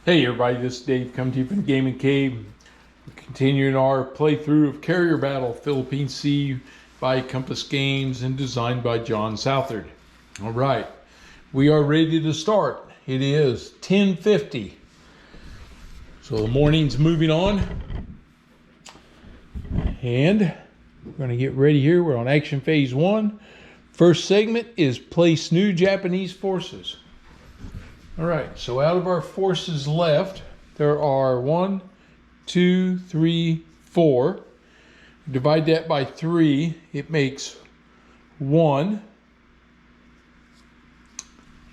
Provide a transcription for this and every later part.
Hey everybody, this is Dave coming to you from the Gaming Cave. We're continuing our playthrough of Carrier Battle Philippine Sea by Compass Games and designed by John Southard. All right, we are ready to start. It is 10:50. So the morning's moving on. And we're going to get ready here. We're on action phase 1. First segment is place new Japanese forces. All right, so out of our forces left, there are 1, 2, 3, 4. Divide that by 3, it makes 1.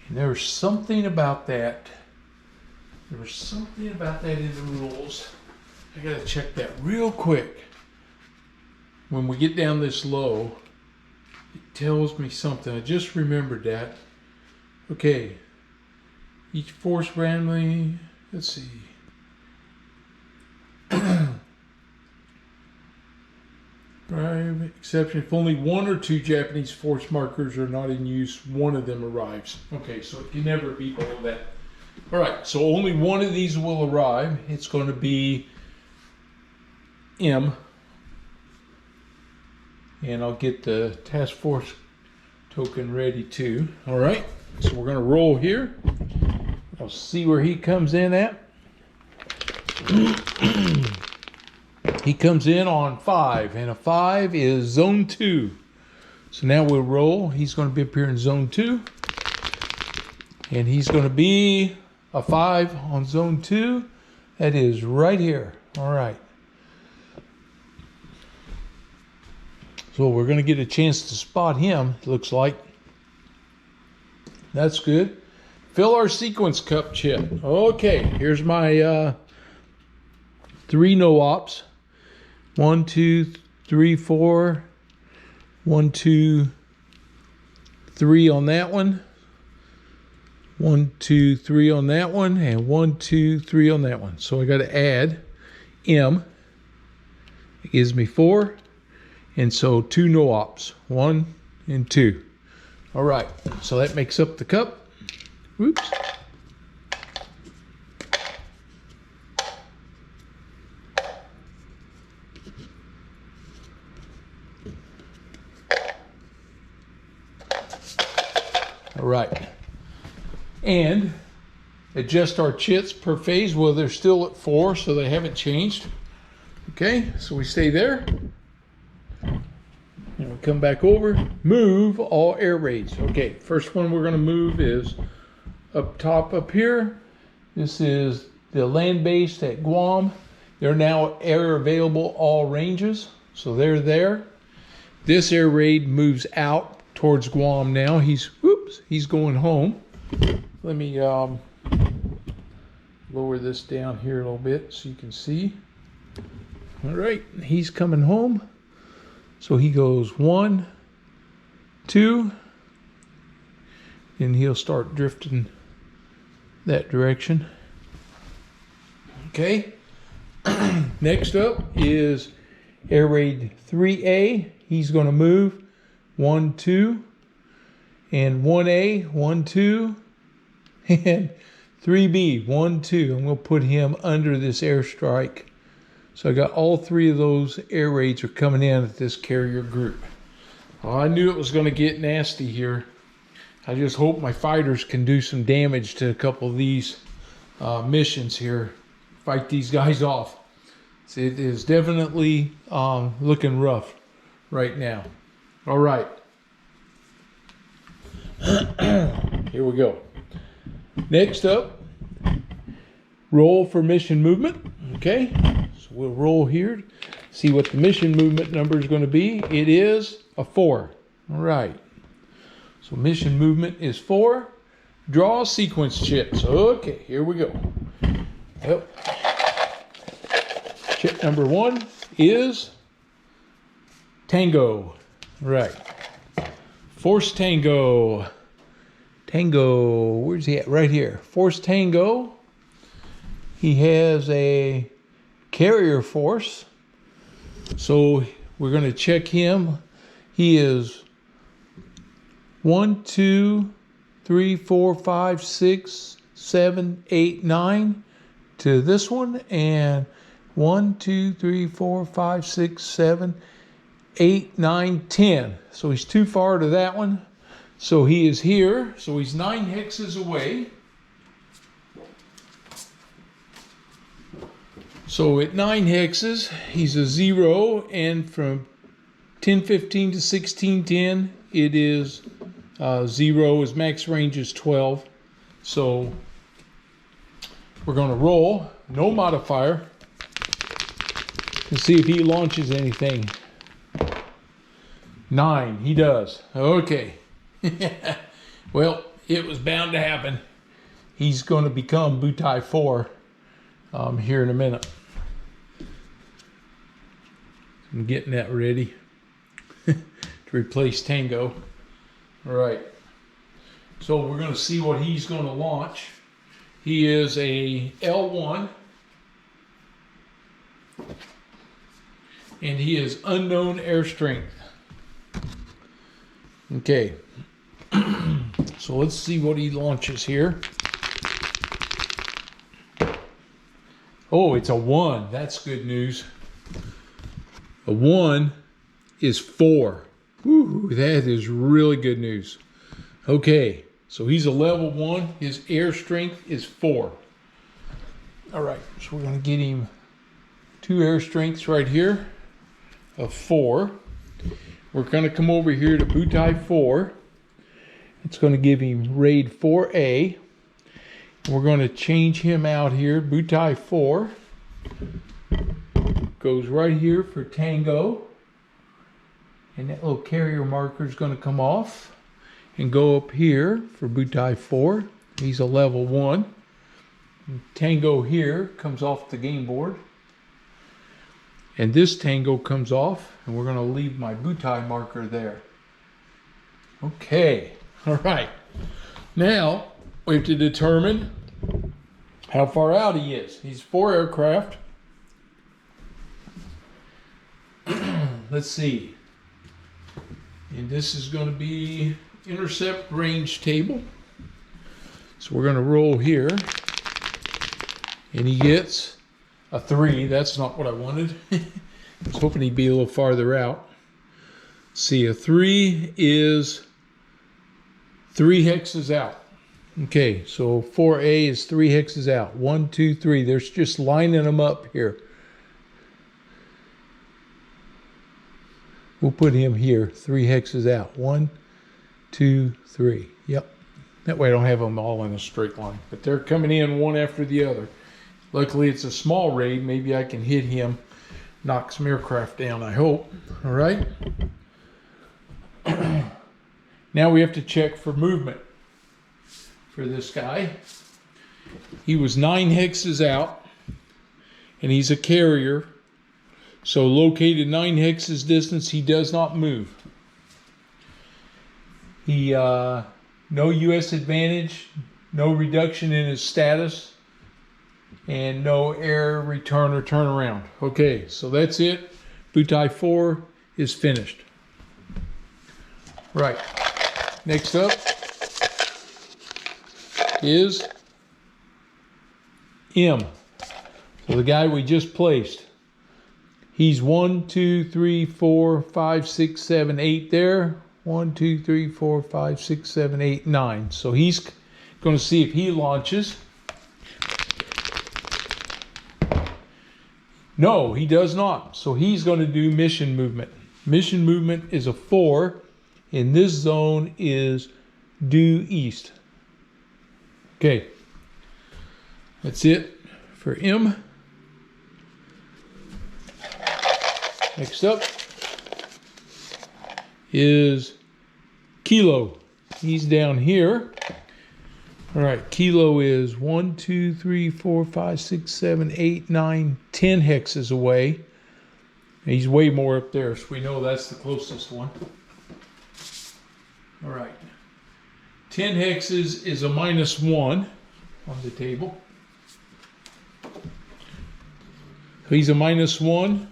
And there's something about that. There was something about that in the rules. I gotta check that real quick. When we get down this low, it tells me something. I just remembered that. Okay. Each force randomly, let's see. Exception, if only 1 or 2 Japanese force markers are not in use, one of them arrives. Okay, so it can never be below that. All right, so only one of these will arrive. It's going to be M. And I'll get the task force token ready too. All right, so we're going to roll here. I'll see where he comes in at. He comes in on 5, and a 5 is zone 2. So now we'll roll. He's going to be up here in zone 2. And he's going to be a 5 on zone 2. That is right here. All right. So we're going to get a chance to spot him, it looks like. That's good. Fill our sequence cup chip. Okay, here's my 3 no-ops. 1, 2, 3, 4. 1, 2, 3 on that one. 1, 2, 3 on that one. And 1, 2, 3 on that one. So I got to add M. It gives me 4. And so 2 no-ops. 1 and 2. All right, so that makes up the cup. Oops. All right. And adjust our chits per phase. Well, they're still at 4, so they haven't changed. Okay, so we stay there. And we come back over. Move all air raids. Okay, first one we're going to move is up top up here. This is the land base at Guam. They're now air available all ranges, so they're there. This air raid moves out towards Guam now. He's going home. Let me lower this down here a little bit so you can see. All right, he's coming home. So he goes 1, 2, and he'll start drifting that direction. Okay. Next up is Air Raid 3A. He's going to move 1, 2, and 1A, 1, 2, and 3B, 1, 2. And we'll put him under this airstrike. So I got all 3 of those air raids are coming in at this carrier group. Well, I knew it was going to get nasty here. I just hope my fighters can do some damage to a couple of these missions here. Fight these guys off. So it is definitely looking rough right now. All right. Here we go. Next up, roll for mission movement. Okay. So we'll roll here. See what the mission movement number is going to be. It is a 4. All right. So mission movement is 4. Draw sequence chips. Okay, here we go. Yep. Chip number 1 is Tango. Right. Force Tango. Tango. Where's he at? Right here. Force Tango. He has a carrier force. So we're going to check him. He is 1, 2, 3, 4, 5, 6, 7, 8, 9. to this one, and 1, 2, 3, 4, 5, 6, 7, 8, 9, 10. So he's too far to that one. So he is here. So he's 9 hexes away. So at 9 hexes, he's a 0, and from 1015 to 1610, it is 0. His max range is 12. So we're going to roll, no modifier, and see if he launches anything. 9, he does. Okay. Well, it was bound to happen. He's going to become Butai 4 here in a minute. I'm getting that ready to replace Tango. All right. So we're going to see what he's going to launch. He is a L1. And he is unknown air strength. Okay. So let's see what he launches here. Oh, it's a 1. That's good news. A 1 is 4. Woo, that is really good news. Okay, so he's a level 1. His air strength is 4. All right, so we're going to get him 2 air strengths right here of 4. We're going to come over here to Butai 4. It's going to give him Raid 4A. We're going to change him out here. Butai 4 goes right here for Tango. And that little carrier marker is going to come off and go up here for Butai 4. He's a level 1. And Tango here comes off the game board. And this Tango comes off, and we're going to leave my Butai marker there. Okay. All right. Now, we have to determine how far out he is. He's 4 aircraft. Let's see. And this is going to be intercept range table. So we're going to roll here. And he gets a 3. That's not what I wanted. I was hoping he'd be a little farther out. See, a 3 is 3 hexes out. Okay, so 4A is 3 hexes out. 1, 2, 3. There's just lining them up here. We'll put him here, 3 hexes out. 1, 2, 3. Yep. That way I don't have them all in a straight line. But they're coming in one after the other. Luckily, it's a small raid. Maybe I can hit him, knock some aircraft down, I hope. All right. Now we have to check for movement for this guy. He was 9 hexes out, and he's a carrier. So located 9 hexes distance, he does not move. He, no U.S. advantage, no reduction in his status, and no air return or turnaround. Okay, so that's it. Butai 4 is finished. Right. Next up is M. So the guy we just placed. He's 1, 2, 3, 4, 5, 6, 7, 8 there. 1, 2, 3, 4, 5, 6, 7, 8, 9. So he's going to see if he launches. No, he does not. So he's going to do mission movement. Mission movement is a 4. And this zone is due east. Okay. That's it for M. Next up is Kilo. He's down here. All right, Kilo is 1, 2, 3, 4, 5, 6, 7, 8, 9, 10 hexes away. He's way more up there, so we know that's the closest one. All right. 10 hexes is a -1 on the table. He's a -1.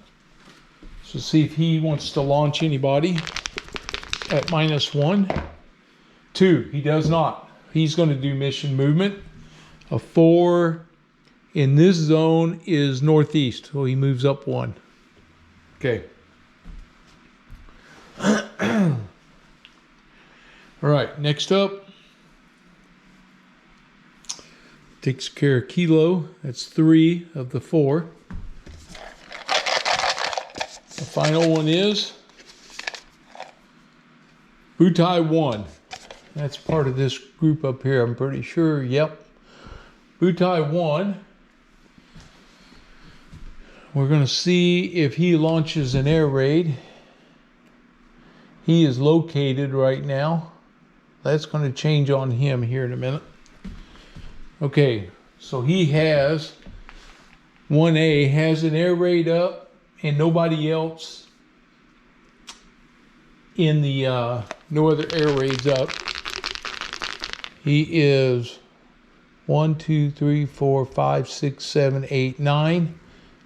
So see if he wants to launch anybody at -1. 2, he does not. He's going to do mission movement. A 4 in this zone is northeast, so he moves up 1. Okay. All right, next up, takes care of Kilo. That's 3 of the 4. The final one is Butai 1. That's part of this group up here, I'm pretty sure. Yep. Butai 1. We're going to see if he launches an air raid. He is located right now. That's going to change on him here in a minute. Okay, so he has 1A, has an air raid up, and nobody else in the, no other air raids up. He is 1, 2, 3, 4, 5, 6, 7, 8, 9.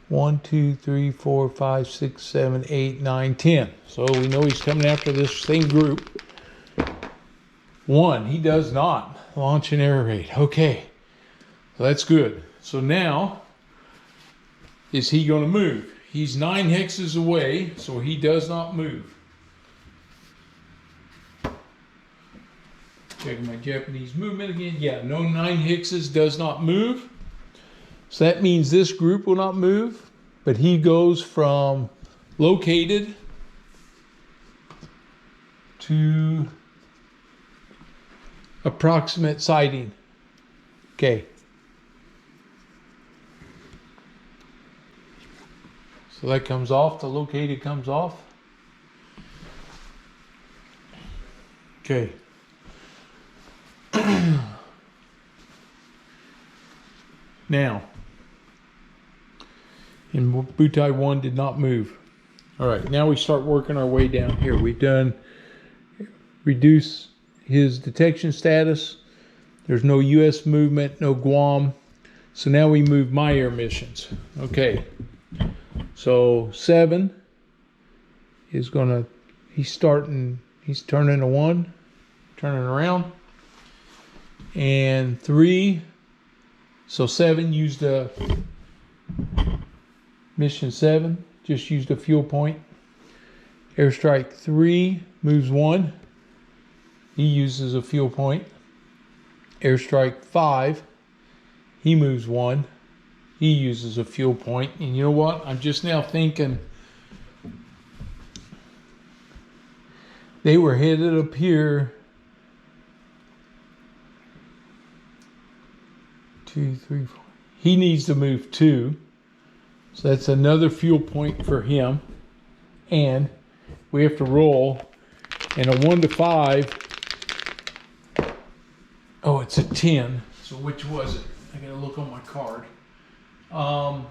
1, 2, 3, 4, 5, 6, 7, 8, 9, 10. So we know he's coming after this same group. 1, he does not launch an air raid. Okay, so that's good. So now, is he going to move? He's 9 hexes away, so he does not move. Checking my Japanese movement again. Yeah, no 9 hexes, does not move. So that means this group will not move, but he goes from located to approximate sighting. Okay. So that comes off, the located comes off. Okay. Now, and Butai 1 did not move. All right, now we start working our way down here. We've done reduce his detection status. There's no U.S. movement, no Guam. So now we move my air missions. Okay, so 7 is gonna, he's turning a 1, turning around. And 3, so 7 used a mission 7, just used a fuel point. Airstrike 3 moves 1, he uses a fuel point. Airstrike 5, he moves 1, he uses a fuel point. And you know what? I'm just now thinking they were headed up here. 2, 3, 4. He needs to move 2. So that's another fuel point for him. And we have to roll. And a 1 to 5. Oh, it's a 10. So which was it? I gotta look on my card. 1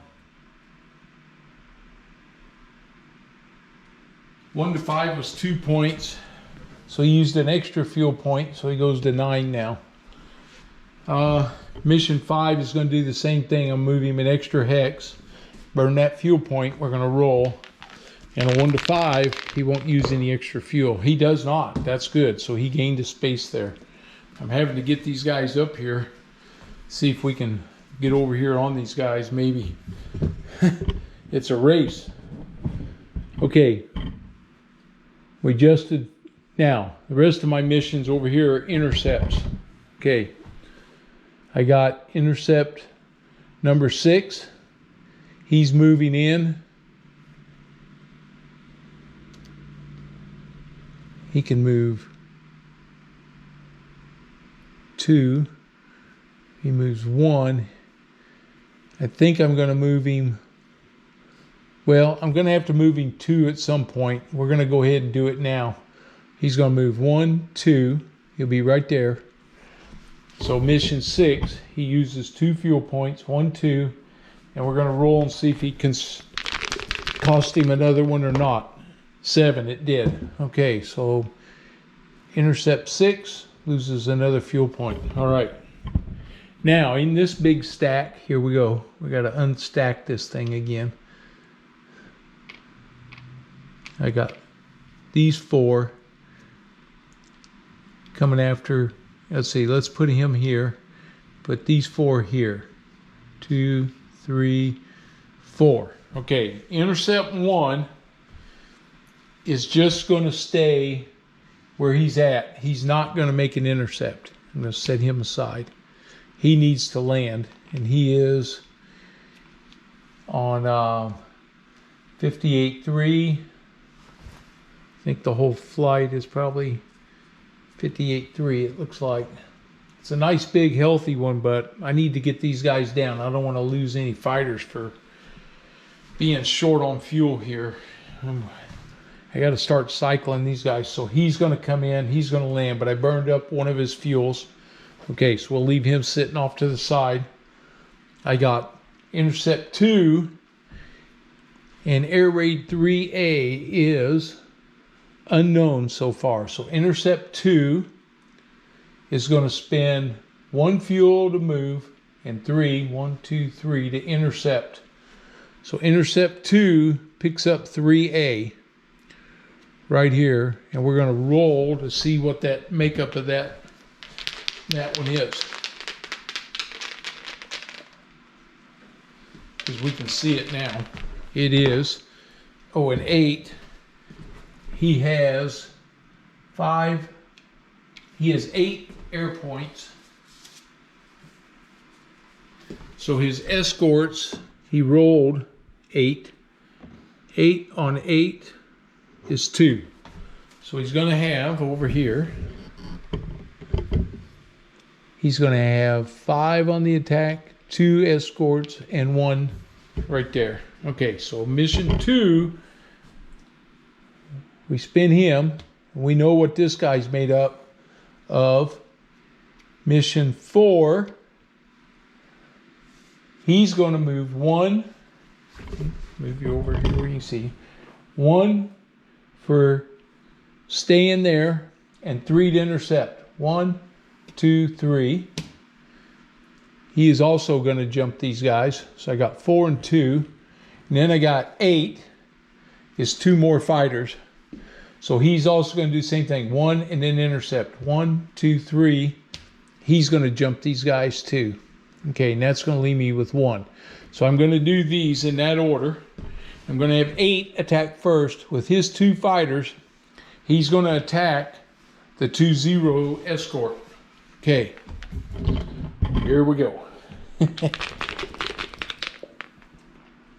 to 5 was 2 points. So he used an extra fuel point. So he goes to 9 now. Mission 5 is going to do the same thing. I'm moving him an extra hex. Burn that fuel point. We're going to roll. And a 1 to 5, he won't use any extra fuel. He does not. That's good. So he gained a space there. I'm having to get these guys up here. See if we can get over here on these guys, maybe. It's a race. Okay. We adjusted. Now, the rest of my missions over here are intercepts. Okay. I got intercept number 6. He's moving in. He can move 2. He moves 1. I think I'm going to move him. Well, I'm going to have to move him 2 at some point. We're going to go ahead and do it now. He's going to move 1, 2. He'll be right there. So mission 6, he uses 2 fuel points, 1, 2, and we're going to roll and see if he can cost him another one or not. 7, it did. Okay, so intercept 6, loses another fuel point. All right. Now, in this big stack, here we go. We got to unstack this thing again. I got these 4 coming after. Let's see, let's put him here. Put these 4 here. 2, 3, 4. Okay, intercept 1 is just going to stay where he's at. He's not going to make an intercept. I'm going to set him aside. He needs to land, and he is on 58.3. I think the whole flight is probably 58.3, it looks like. It's a nice, big, healthy one, but I need to get these guys down. I don't want to lose any fighters for being short on fuel here. I got to start cycling these guys. So he's going to come in, he's going to land, but I burned up one of his fuels. Okay, so we'll leave him sitting off to the side. I got intercept 2, and air raid 3A is unknown so far. So intercept 2 is going to spend 1 fuel to move and 1, 2, 3 to intercept. So intercept 2 picks up 3A right here, and we're going to roll to see what that makeup of that one is, because we can see it now. It is an 8. He has 5. He has 8 air points. So his escorts, he rolled 8. 8 on 8 is 2. So he's going to have over here, he's going to have 5 on the attack, 2 escorts, and 1 right there. Okay, so mission 2, we spin him. We know what this guy's made up of. Mission 4, he's going to move 1. Move you over here where you can see. 1 for staying there, and 3 to intercept. 1, 2, 3. He is also going to jump these guys. So I got 4 and 2. And then I got 8 is 2 more fighters. So he's also going to do the same thing. 1 and then intercept. 1, 2, 3. He's going to jump these guys too. Okay, and that's going to leave me with 1. So I'm going to do these in that order. I'm going to have 8 attack first with his 2 fighters. He's going to attack the 2-0 escort. Okay, here we go.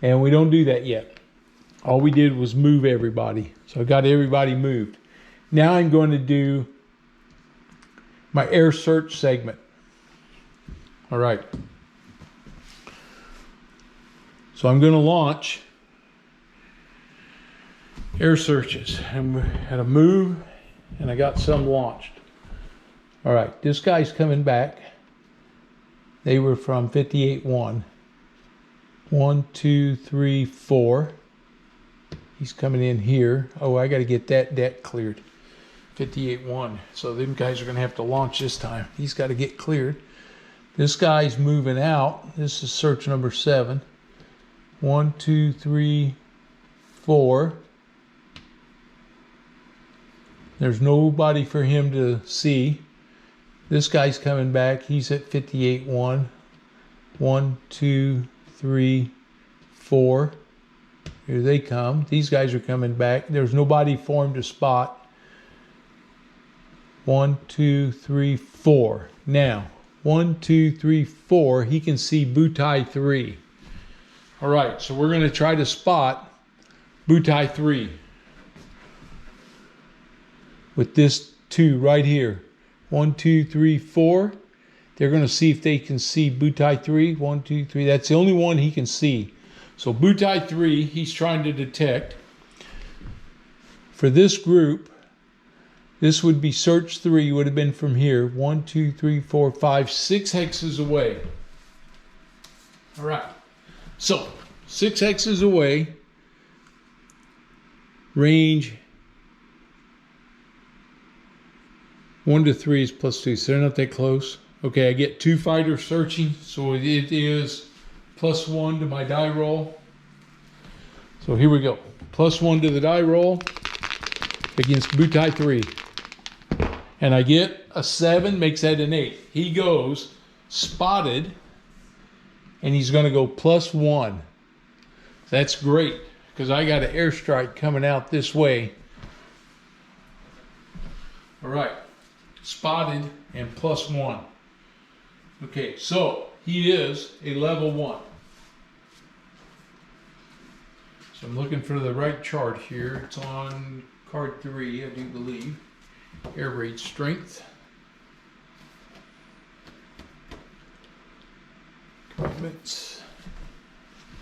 And we don't do that yet. All we did was move everybody. So I got everybody moved. Now I'm going to do my air search segment. All right. So I'm going to launch air searches. I'm at a move, and I got some launched. All right, this guy's coming back. They were from 58.1. 1, 2, 3, 4. He's coming in here. Oh, I got to get that deck cleared. 58.1. So them guys are going to have to launch this time. He's got to get cleared. This guy's moving out. This is search number 7. 1, 2, 3, 4. There's nobody for him to see. This guy's coming back. He's at 58.1. 1, 2, 3, 4. Here they come. These guys are coming back. There's nobody for him to spot. 1, 2, 3, 4. Now, 1, 2, 3, 4. He can see Butai 3. All right, so we're going to try to spot Butai 3 with this 2 right here. 1, 2, 3, 4. They're going to see if they can see Butai 3. 1, 2, 3. That's the only one he can see. So Butai 3, he's trying to detect. For this group, this would be search 3, would have been from here. 1, 2, 3, 4, 5, 6 hexes away. All right. So 6 hexes away. Range 1 to 3 is +2, so they're not that close. Okay, I get 2 fighters searching, so it is +1 to my die roll. So here we go. +1 to the die roll against Butai 3. And I get a 7, makes that an 8. He goes spotted, and he's going to go +1. That's great, because I got an airstrike coming out this way. All right, spotted and +1. Okay, so he is a level 1. So I'm looking for the right chart here. It's on card 3, I do believe. Air raid strength. Commitments.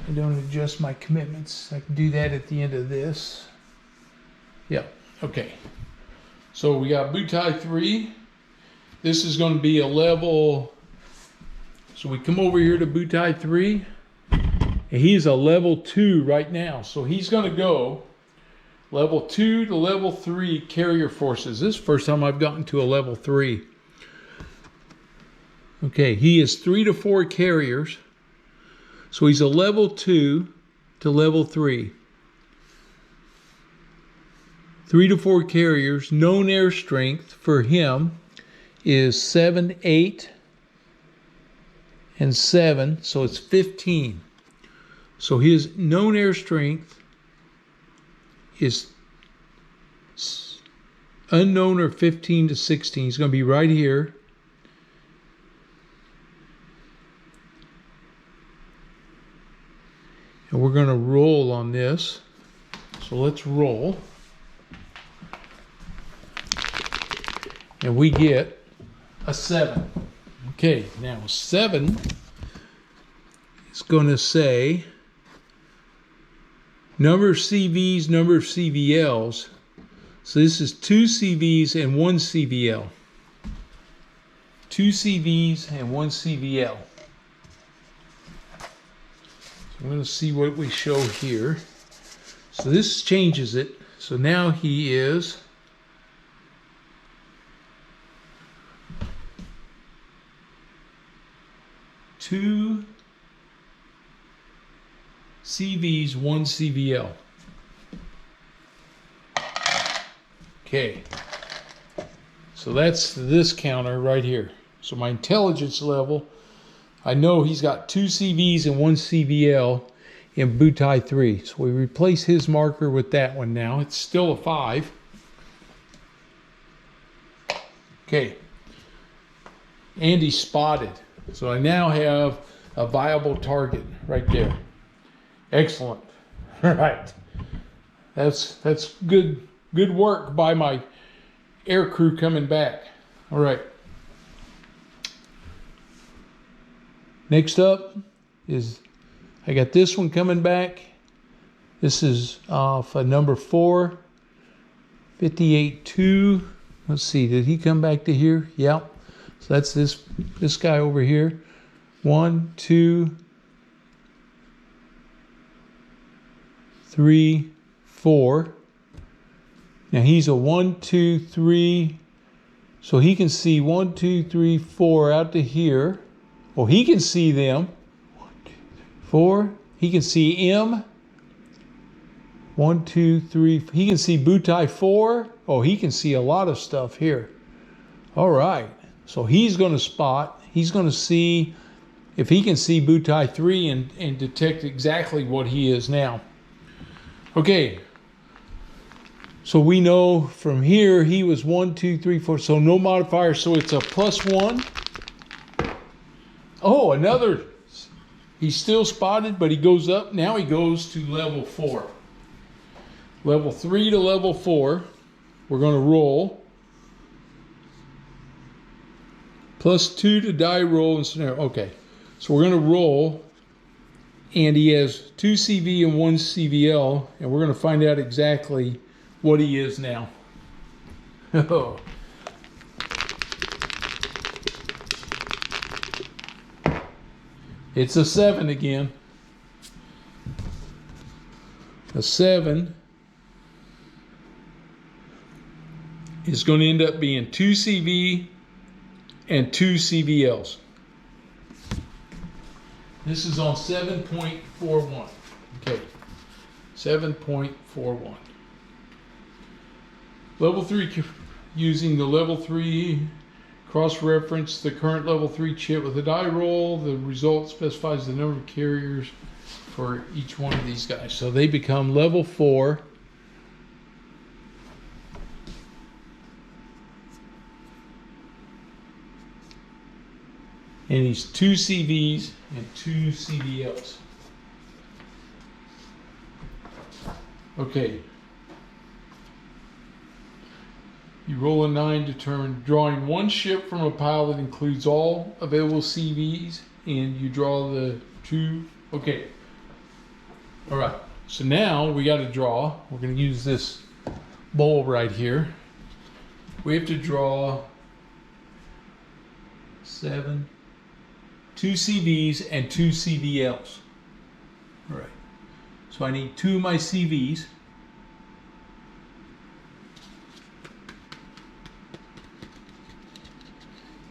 I don't adjust my commitments. I can do that at the end of this. Yeah, okay. So we got Butai 3. This is going to be a level. So we come over here to Butai 3. And he's a level 2 right now. So he's going to go level 2 to level 3 carrier forces. This is the first time I've gotten to a level 3. Okay, he is 3 to 4 carriers. So he's a level 2 to level 3. 3 to 4 carriers. Known air strength for him is 7, 8, and 7. So it's 15. So his known air strength is unknown or 15 to 16. He's going to be right here. And we're going to roll on this. So let's roll. And we get a 7. Okay, now 7 is going to say number of CVs, number of CVLs. So this is 2 CVs and 1 CVL. 2 CVs and 1 CVL. So I'm going to see what we show here. So this changes it. So now he is two CVs, 1 CVL. Okay. So that's this counter right here. So my intelligence level, I know he's got 2 CVs and 1 CVL in Butai 3. So we replace his marker with that one now. It's still a 5. Okay. And he's spotted. So I now have a viable target right there. Excellent. All right. That's good work by my air crew coming back. All right. Next up is I got this one coming back. This is for number 4, 58-2. Let's see, did he come back to here? Yep. So that's this guy over here. 1, 2, 3, 4. Now he's a 1, 2, 3. So he can see 1, 2, 3, 4 out to here. Oh, he can see them. 1, 2, 3, 4. He can see M. 1, 2, 3. He can see Butai 4. Oh, he can see a lot of stuff here. All right. So he's going to spot. He's going to see if he can see Butai 3 and detect exactly what he is now. Okay. So we know from here he was 1, 2, 3, 4. So no modifier. So it's a +1. Oh, another. He's still spotted, but he goes up. Now he goes to level 4. Level 3 to level 4. We're going to roll. +2 to die roll and scenario. Okay. So we're going to roll. And he has 2 CV and 1 CVL. And we're going to find out exactly what he is now. Oh. It's a 7 again. A 7 is going to end up being 2 CV and 2 CVLs. This is on 7.41. Okay. 7.41. Level 3, using the level 3 Cross-reference the current level 3 chip with a die roll. The result specifies the number of carriers for each one of these guys. So they become level 4. And he's 2 CVs and 2 CVLs. Okay. You roll a 9 to turn, drawing 1 ship from a pile that includes all available CVs, and you draw the 2. Okay. All right. So now we got to draw. We're going to use this bowl right here. We have to draw 7, 2 CVs and 2 CVLs. All right. So I need 2 of my CVs.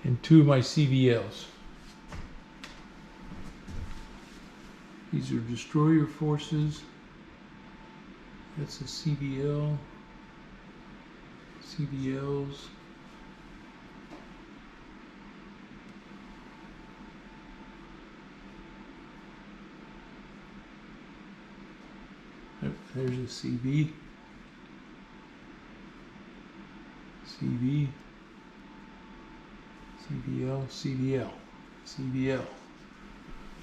And 2 of my CVLs. These are destroyer forces. That's a CVL. CVLs. Yep, there's a CV. CV. CVL, CVL, CVL.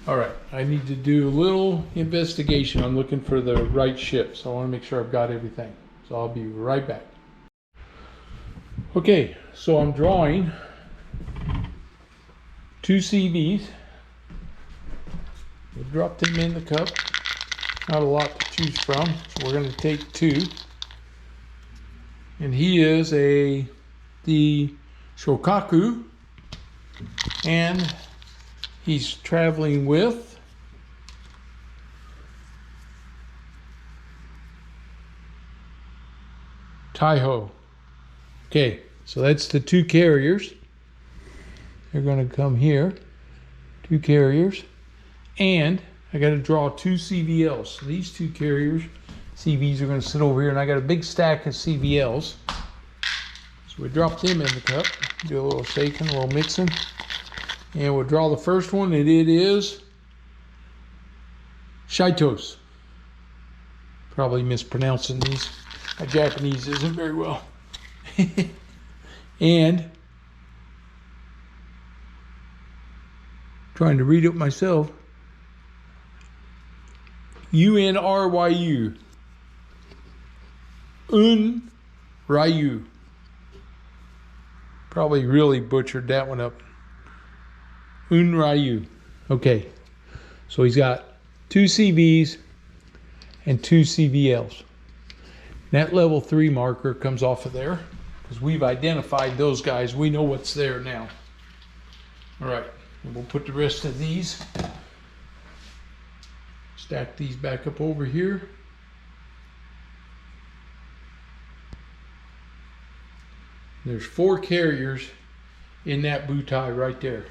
All right, I need to do a little investigation. I'm looking for the right ship, so I want to make sure I've got everything. So I'll be right back. Okay, so I'm drawing 2 CVs. We'll drop them in the cup. Not a lot to choose from, so we're going to take 2. And he is the Shokaku. And he's traveling with Taiho. Okay, so that's the 2 carriers. They're going to come here. 2 carriers. And I got to draw 2 CVLs. So these 2 carriers, CVs, are going to sit over here. And I got a big stack of CVLs. So we drop them in the cup. Do a little shaking, a little mixing. And we'll draw the first one, and it is Shitos. Probably mispronouncing these. My Japanese isn't very well. And trying to read it myself. UNRYU. Ryu. Probably really butchered that one up. Ryu. Okay. So he's got 2 CVs and 2 CVLs. That level 3 marker comes off of there because we've identified those guys. We know what's there now. All right. And we'll put the rest of these. Stack these back up over here. There's 4 carriers in that butai right there.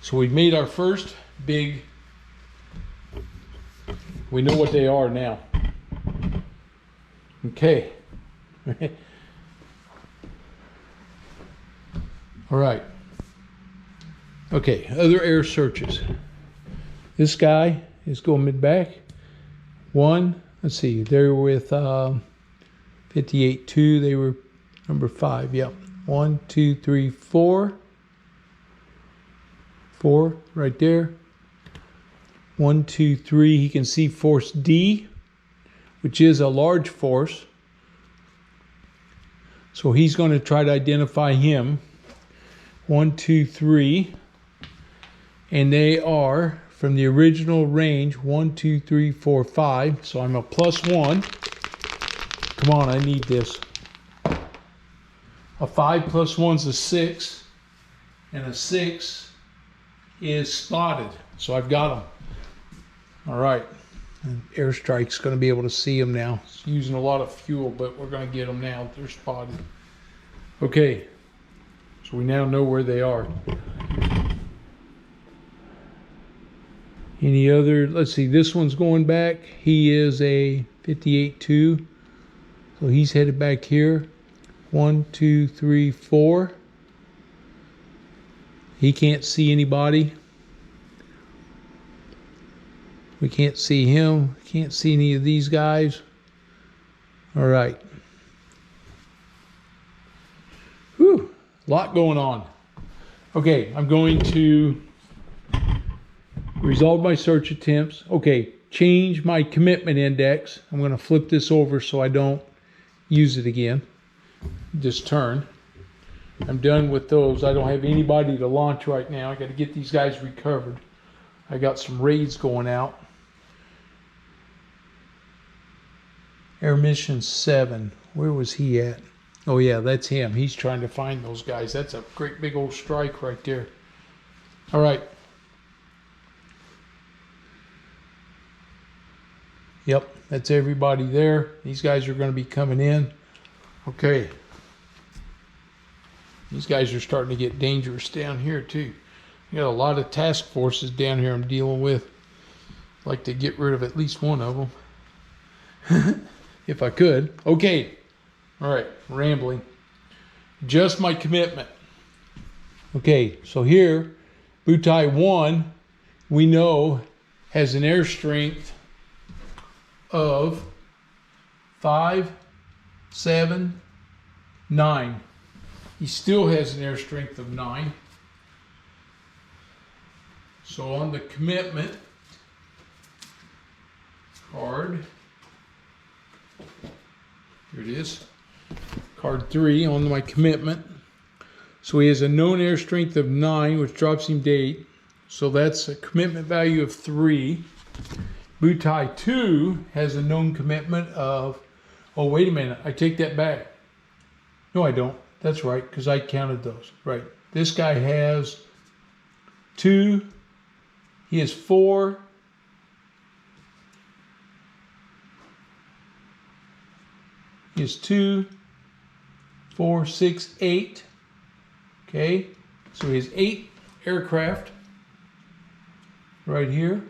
So we've made our first big, we know what they are now. Okay. All right. Okay, other air searches. This guy is going mid-back. 1, let's see, they're with 58-2. They were number 5. Yep. 1, 2, 3, 4. 4 right there. 1, 2, 3. He can see force D, which is a large force. So he's going to try to identify him. 1, 2, 3. And they are from the original range 1, 2, 3, 4, 5. So I'm a +1. Come on, I need this. A 5 + 1's a 6. And a 6 is spotted. So I've got them. All right. And Airstrike's going to be able to see them now. It's using a lot of fuel, but we're going to get them now. They're spotted. Okay. So we now know where they are. Any other? Let's see. This one's going back. He is a 58-2. So he's headed back here. 1, 2, 3, 4. He can't see anybody. We can't see him. Can't see any of these guys. All right. Whew. A lot going on. Okay, I'm going to resolve my search attempts. Okay, change my commitment index. I'm going to flip this over so I don't use it again. Just turn. I'm done with those. I don't have anybody to launch right now. I got to get these guys recovered. I got some raids going out. Air Mission 7. Where was he at? Oh yeah, that's him. He's trying to find those guys. That's a great big old strike right there. All right. Yep, that's everybody there. These guys are going to be coming in. Okay. These guys are starting to get dangerous down here too. I got a lot of task forces down here I'm dealing with. I'd like to get rid of at least one of them. If I could. Okay. All right. Rambling. Just my commitment. Okay. So here, Butai 1, we know, has an air strength of 5, 7, 9. He still has an air strength of 9. So on the commitment card, here it is, card 3 on my commitment. So he has a known air strength of 9, which drops him to 8. So that's a commitment value of 3. Butai 2 has a known commitment of, oh, wait a minute, I take that back. No, I don't. That's right, because I counted those. Right. This guy has 2. He has 4. He has 2, 4, 6, 8. Okay, so he has 8 aircraft right here.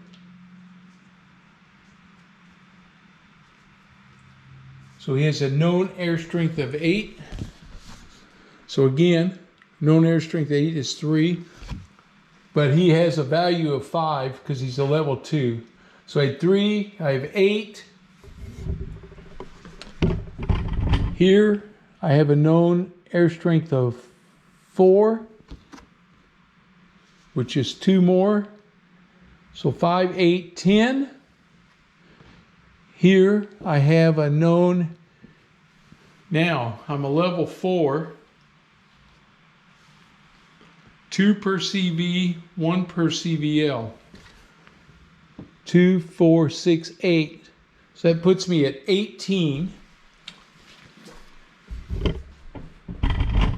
So he has a known air strength of 8. So again, known air strength 8 is 3. But he has a value of 5 because he's a level 2. So I had 3, I have 8. Here, I have a known air strength of 4, which is 2 more. So 5, 8, 10. Here, I have a known, now I'm a level 4, 2 per CV, 1 per CVL. 2, 4, 6, 8. So that puts me at 18.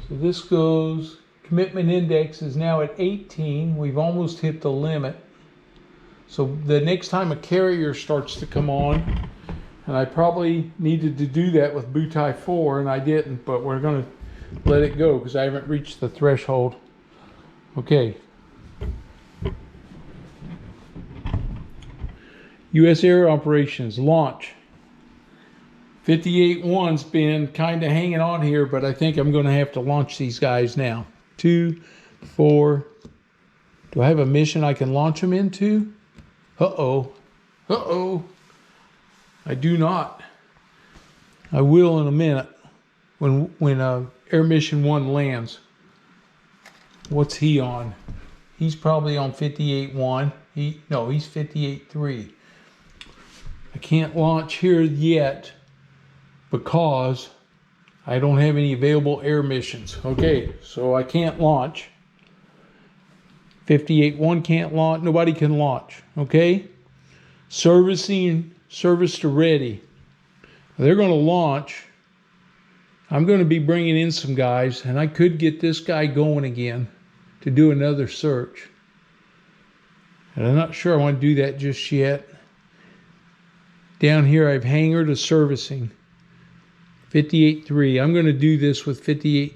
So this goes, commitment index is now at 18. We've almost hit the limit. So the next time a carrier starts to come on, and I probably needed to do that with Butai 4, and I didn't, but we're going to let it go because I haven't reached the threshold. Okay. U.S. Air Operations, launch. 58-1's been kind of hanging on here, but I think I'm going to have to launch these guys now. 2, 4. Do I have a mission I can launch them into? Uh-oh. Uh-oh. I do not. I will in a minute when Air Mission 1 lands. What's he on? He's probably on 58-1. No, he's 58-3. I can't launch here yet because I don't have any available air missions. Okay, so I can't launch. 58-1 can't launch. Nobody can launch. Okay? Servicing, service to ready. They're going to launch. I'm going to be bringing in some guys, and I could get this guy going again to do another search. And I'm not sure I want to do that just yet. Down here I have hangar to servicing. 58-3. I'm going to do this with 58-3.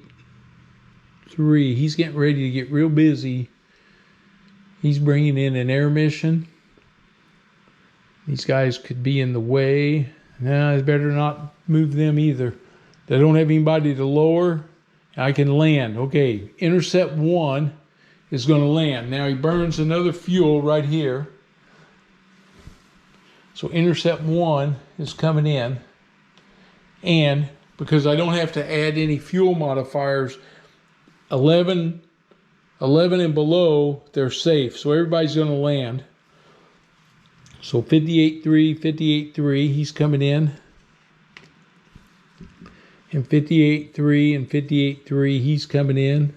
He's getting ready to get real busy. He's bringing in an air mission. These guys could be in the way. Nah, I better not move them either. They don't have anybody to lower. I can land. Okay, intercept 1 is going to land. Now he burns another fuel right here. So intercept 1 is coming in. And because I don't have to add any fuel modifiers, 11 and below, they're safe. So everybody's going to land. So 58.3, 58.3, he's coming in. And 58.3 and 58.3, he's coming in.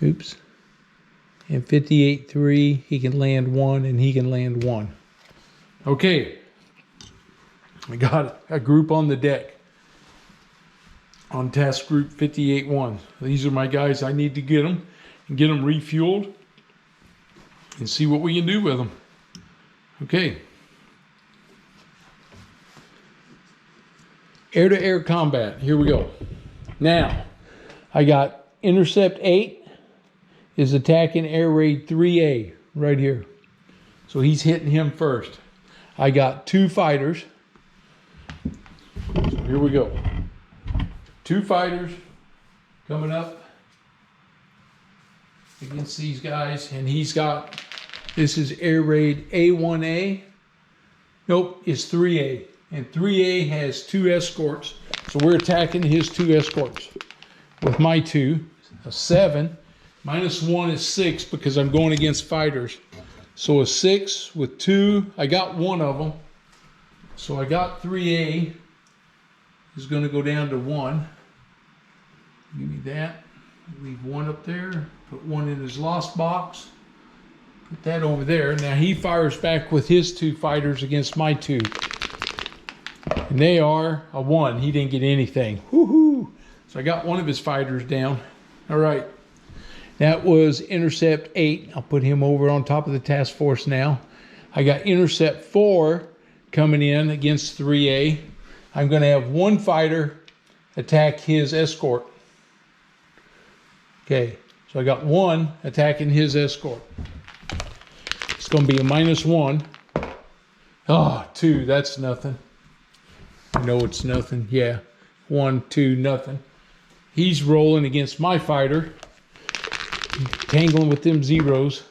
Oops. And 58.3, he can land 1 and he can land 1. Okay. I got a group on the deck. On task group 58.1. These are my guys. I need to get them and get them refueled and see what we can do with them. Okay. Air-to-air combat. Here we go. Now, I got Intercept 8 is attacking Air Raid 3A right here. So he's hitting him first. I got 2 fighters. So here we go. 2 fighters coming up against these guys. And he's got, this is Air Raid A1A. Nope, it's 3A. And 3A has 2 escorts. So we're attacking his 2 escorts with my 2. A 7. -1 is 6 because I'm going against fighters. So a 6 with 2. I got 1 of them. So I got 3A is going to go down to 1. Give me that. Leave 1 up there. Put 1 in his lost box. Put that over there. Now he fires back with his 2 fighters against my 2. And they are a 1. He didn't get anything. Woohoo! So I got 1 of his fighters down. All right. That was Intercept 8. I'll put him over on top of the task force now. I got Intercept 4 coming in against 3A. I'm going to have 1 fighter attack his escort. Okay. So I got 1 attacking his escort. It's going to be a -1. Oh, 2. That's nothing. No, it's nothing. Yeah. 1, 2, nothing. He's rolling against my fighter. Tangling with them zeros.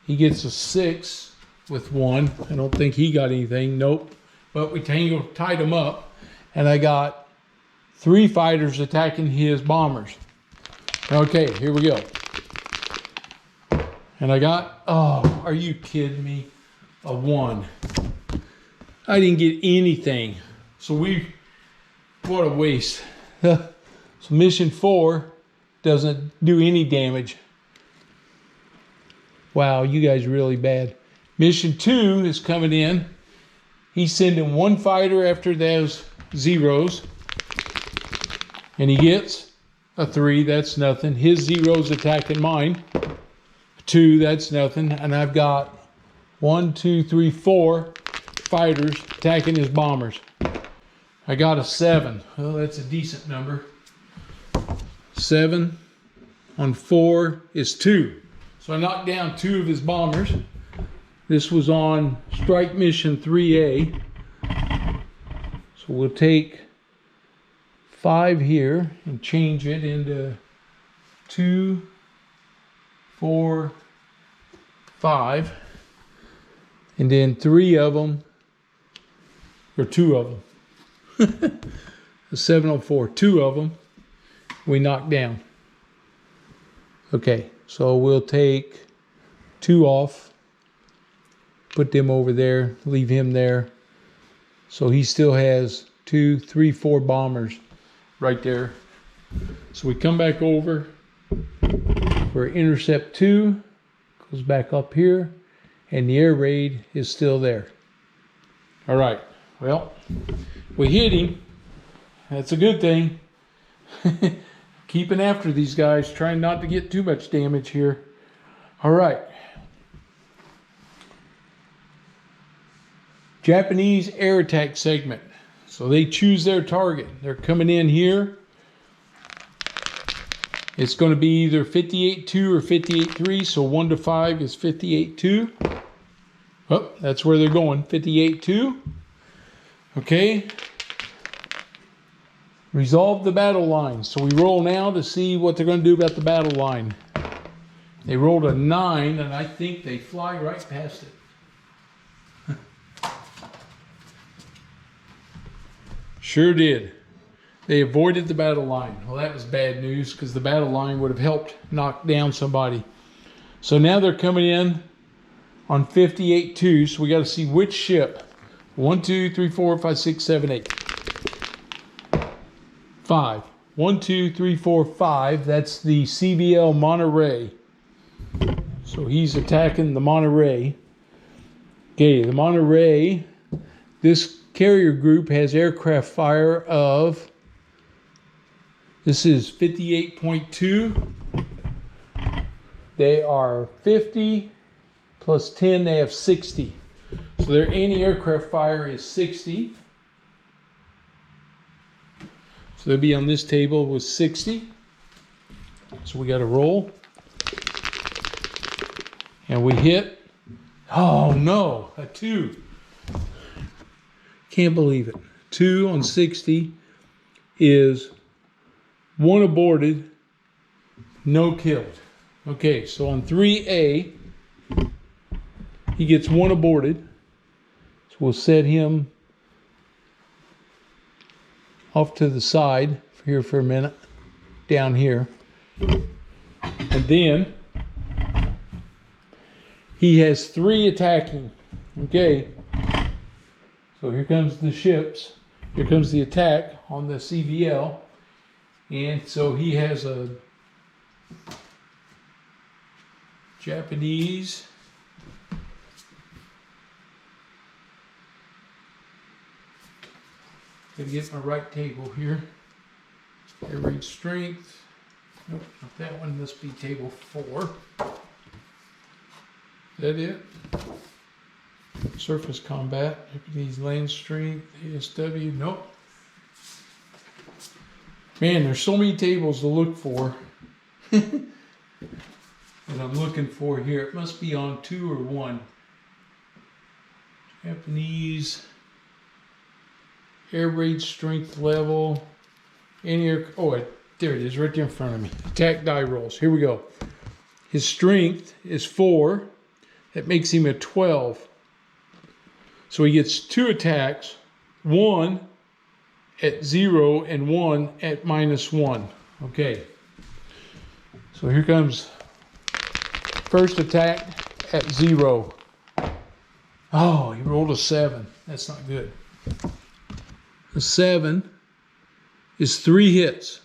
He gets a 6 with 1. I don't think he got anything. Nope. But we tied him up. And I got 3 fighters attacking his bombers. Okay, here we go. And I got, oh, are you kidding me? A 1. I didn't get anything. So what a waste. So mission 4 doesn't do any damage. Wow, you guys are really bad. Mission 2 is coming in. He's sending 1 fighter after those zeros. And he gets a 3, that's nothing. His zeros attacking mine. 2, that's nothing. And I've got 1, 2, 3, 4 fighters attacking his bombers. I got a 7. Well, that's a decent number. 7 on 4 is 2. So I knocked down 2 of his bombers. This was on strike mission 3A. So we'll take 5 here and change it into 2, 4, 5. And then 3 of them, or 2 of them. The 704, 2 of them we knocked down. Okay, so we'll take 2 off, put them over there, leave him there. So he still has 2, 3, 4 bombers right there. So we come back over for Intercept 2, goes back up here, and the air raid is still there. All right, well, we hit him. That's a good thing. Keeping after these guys, trying not to get too much damage here. All right. Japanese air attack segment. So they choose their target. They're coming in here. It's going to be either 58.2 or 58.3. So 1 to 5 is 58.2. Oh, that's where they're going. 58.2. Okay. Resolve the battle line. So we roll now to see what they're going to do about the battle line. They rolled a 9, and I think they fly right past it. Sure did. They avoided the battle line. Well, that was bad news because the battle line would have helped knock down somebody. So now they're coming in on 58-2. So we got to see which ship. 1, 2, 3, 4, 5, 6, 7, 8. 5. 1, 2, 3, 4, 5. That's the CVL Monterey. So he's attacking the Monterey. Okay, the Monterey, this carrier group has aircraft fire of, this is 58.2. They are 50 plus 10, they have 60. So their anti-aircraft fire is 60. So they'll be on this table with 60. So we got to roll. And we hit, oh no, a 2. Can't believe it. 2 on 60 is 1 aborted, no killed. Okay, so on 3A, he gets 1 aborted. So we'll set him off to the side here for a minute, down here. And then he has 3 attacking. Okay. So here comes the ships. Here comes the attack on the CVL. And so he has a Japanese. Gotta get my right table here. Air raid strength. Nope, not that one. Must be table 4. Is that it? Surface combat. Japanese land strength. ASW. Nope. Man, there's so many tables to look for. That I'm looking for here. It must be on 2 or 1. Japanese air raid strength level. Oh, there it is, right there in front of me. Attack die rolls. Here we go. His strength is 4. That makes him a 12. So he gets 2 attacks, 1 at 0 and 1 at -1. Okay. So here comes first attack at 0. Oh, he rolled a 7. That's not good. A 7 is 3 hits.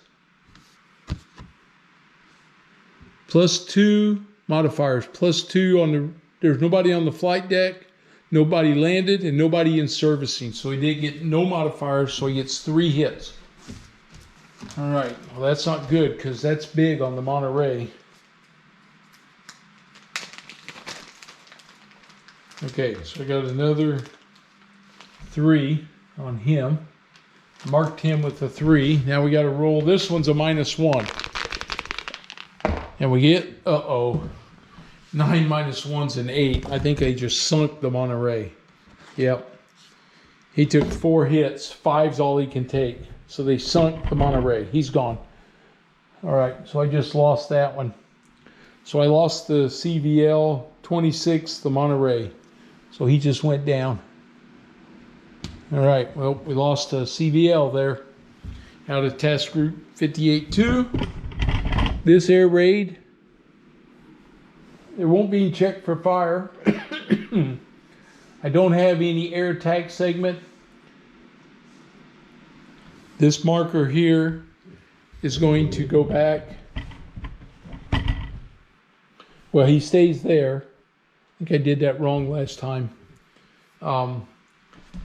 +2 modifiers. +2 on the, there's nobody on the flight deck, nobody landed, and nobody in servicing. So he did get no modifiers, so he gets 3 hits. All right, well that's not good because that's big on the Monterey. Okay, so I got another 3 on him. Marked him with a 3. Now we got to roll. This one's a -1. And we get, 9 -1's an 8. I think they just sunk the Monterey. Yep. He took 4 hits. 5's all he can take. So they sunk the Monterey. He's gone. All right, so I just lost that one. So I lost the CVL 26, the Monterey. So he just went down. All right, well, we lost a CVL there. Out of task group 58-2. This air raid, it won't be checked for fire. I don't have any air attack segment. This marker here is going to go back. Well, he stays there. I think I did that wrong last time.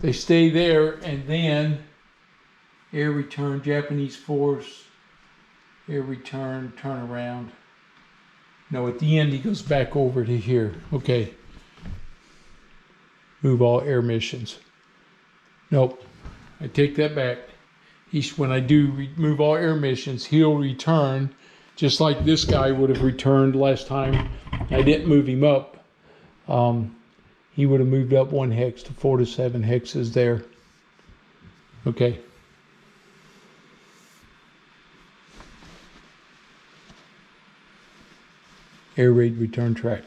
They stay there, and then air return, Japanese force, air return, turn around. No, at the end he goes back over to here. Okay. Move all air missions. Nope. I take that back. When I do remove all air missions, he'll return just like this guy would have returned last time. I didn't move him up. He would have moved up 1 hex to 4 to 7 hexes there. Okay. Air raid return track.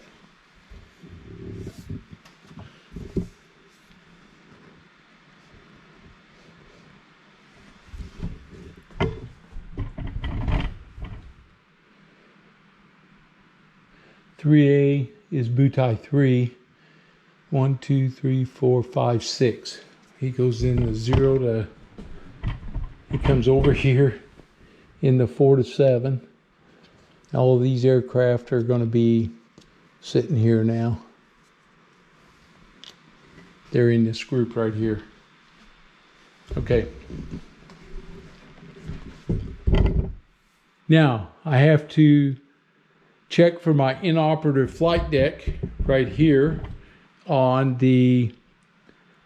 "3A is Butai 3. 1, 2, 3, 4, 5, 6. He goes in the 0 to, he comes over here in the 4 to 7. All of these aircraft are going to be sitting here now. They're in this group right here. Okay. Now, I have to check for my inoperative flight deck right here on the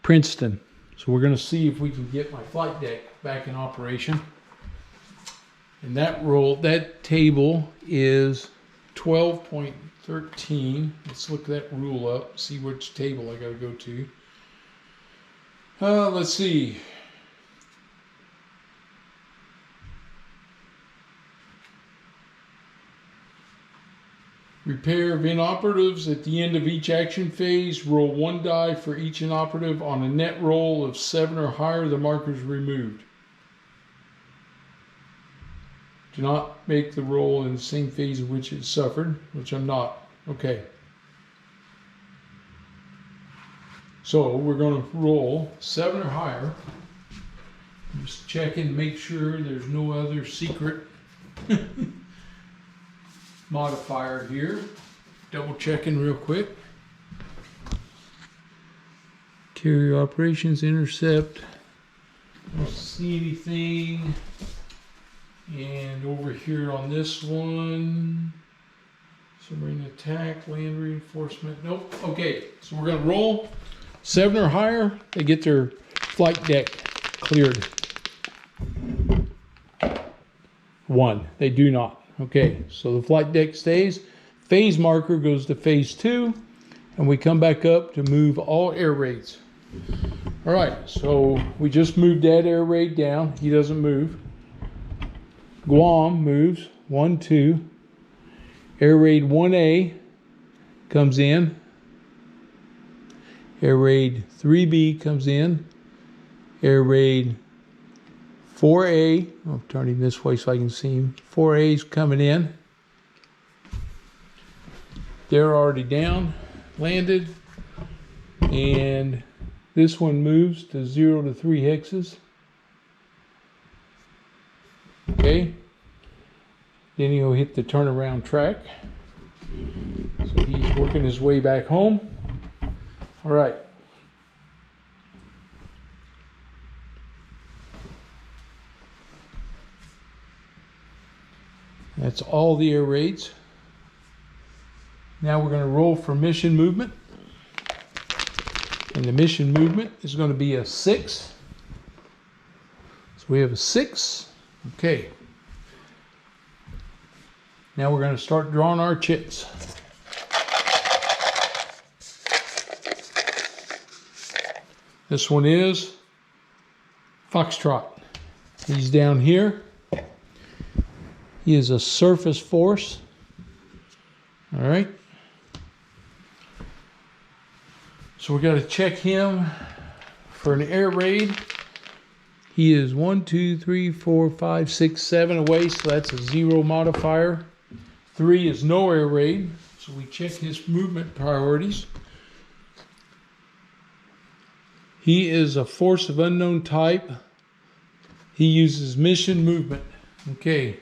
Princeton. So we're going to see if we can get my flight deck back in operation. And that table is 12.13. Let's look that rule up, see which table I got to go to. Let's see. Repair of inoperatives. At the end of each action phase, roll 1 die for each inoperative. On a net roll of 7 or higher, the marker is removed. Do not make the roll in the same phase in which it suffered, which I'm not. Okay. So we're going to roll 7 or higher. Just check and make sure there's no other secret modifier here. Double checking real quick. Carrier operations intercept. Don't see anything. And over here on this one, submarine attack, land reinforcement. Nope. Okay, so we're going to roll 7 or higher. They get their flight deck cleared. 1. They do not. Okay, so the flight deck stays. Phase marker goes to phase 2, and we come back up to move all air raids. All right, so we just moved that air raid down. He doesn't move. Guam moves. 1, 2. Air raid 1A comes in. Air raid 3B comes in. Air raid 4A, I'm turning this way so I can see him. 4A is coming in. They're already down, landed, and this one moves to 0 to 3 hexes. Okay, then he'll hit the turnaround track. So he's working his way back home. All right. That's all the air raids. Now we're going to roll for mission movement. And the mission movement is going to be a 6. So we have a 6. Okay. Now we're going to start drawing our chits. This one is Foxtrot. He's down here. He is a surface force. All right. So we got to check him for an air raid. He is 1, 2, 3, 4, 5, 6, 7 away, so that's a 0 modifier. 3 is no air raid, so we check his movement priorities. He is a force of unknown type. He uses mission movement. Okay,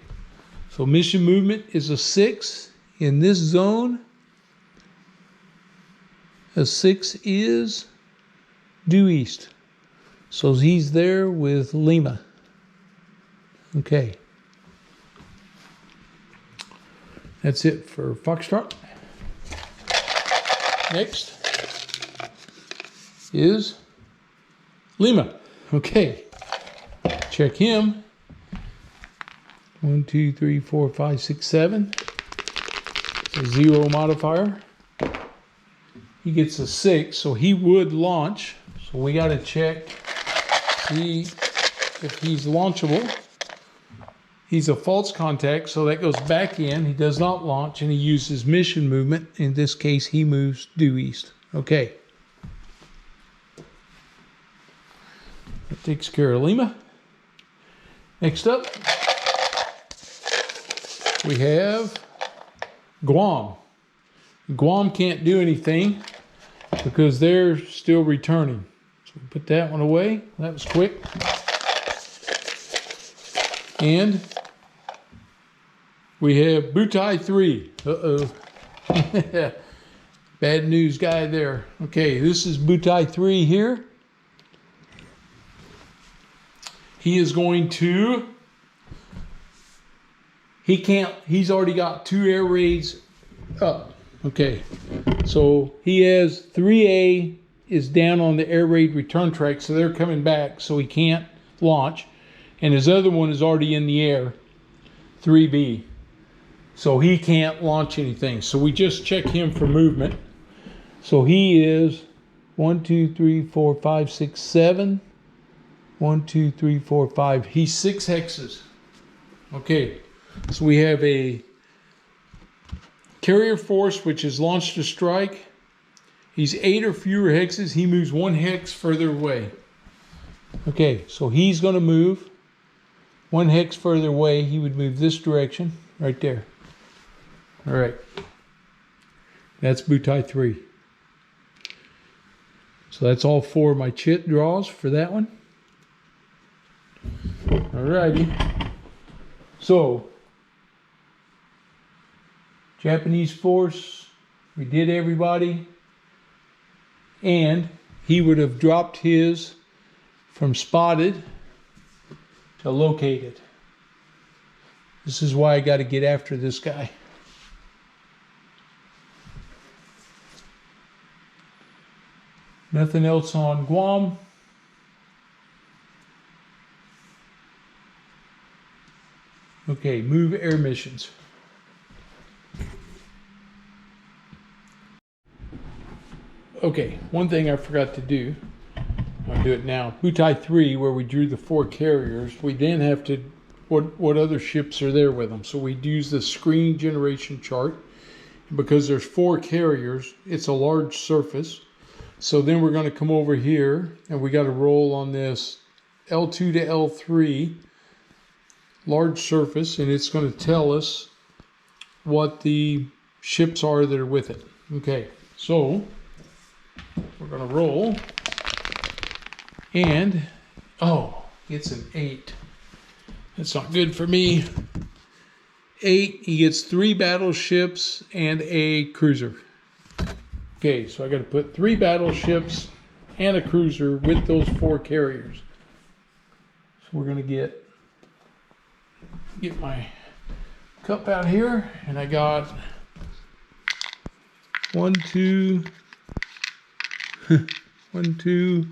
so mission movement is a 6 in this zone. A 6 is due east. So he's there with Lima. Okay. That's it for Foxtrot. Next is Lima. Okay. Check him. 1, 2, 3, 4, 5, 6, 7. It's a 0 modifier. He gets a 6, so he would launch. So we got to check. if he's launchable. He's a false contact, so that goes back in. He does not launch, and he uses mission movement. In this case, he moves due east. Okay. That takes care of Lima. Next up, we have Guam. Guam can't do anything because they're still returning. So we put that one away. That was quick. And we have Butai 3. Uh-oh. Bad news guy there. Okay, this is Butai 3 here. He is going to... He's already got 2 air raids up. Okay, so he has 3A is down on the air raid return track, so they're coming back, so he can't launch. And his other one is already in the air, 3B. So he can't launch anything. So we just check him for movement. So he is 1, 2, 3, 4, 5, 6, 7. 1, 2, 3, 4, 5. He's 6 hexes. Okay, so we have a carrier force which is launched to strike. He's 8 or fewer hexes. He moves 1 hex further away. Okay, so he's going to move 1 hex further away. He would move this direction right there. All right, that's Butai 3. So that's all 4 of my chit draws for that one. All righty. So Japanese force, we did everybody, and he would have dropped his from spotted to located. This is why I got to get after this guy. Nothing else on Guam. Okay, move air missions. Okay, one thing I forgot to do. I'll do it now. Butai 3, where we drew the 4 carriers, we then have to, what other ships are there with them. So we use the screen generation chart. Because there's 4 carriers, it's a large surface. So then we're going to come over here, and we got to roll on this L2 to L3 large surface, and it's going to tell us what the ships are that are with it. Okay, so we're going to roll, and oh, it's an 8. That's not good for me. 8, he gets 3 battleships and a cruiser. Okay, so I got to put 3 battleships and a cruiser with those 4 carriers. So we're going to get my cup out here, and I got 1, 2, 1, 2.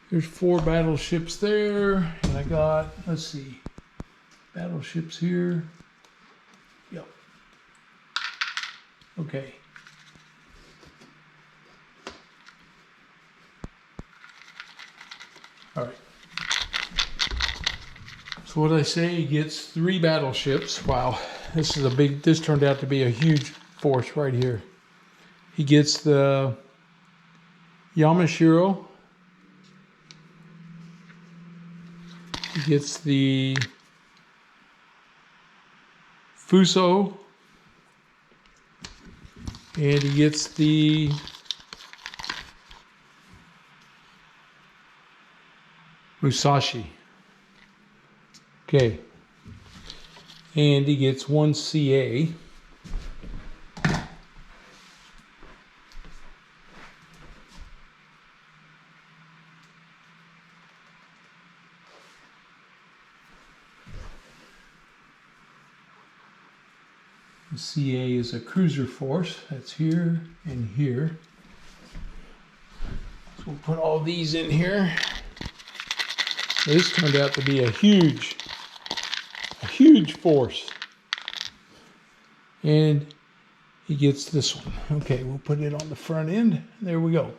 There's 4 battleships there, and I got, let's see, battleships here. Yep. Okay. All right. So what I say, he gets 3 battleships. Wow, this turned out to be a huge force right here. He gets the Yamashiro. He gets the Fuso. And he gets the Musashi. Okay. And he gets 1 CA. The CA is a cruiser force. That's here and here. So we'll put all these in here. This turned out to be a huge force. And he gets this one. Okay, we'll put it on the front end. There we go.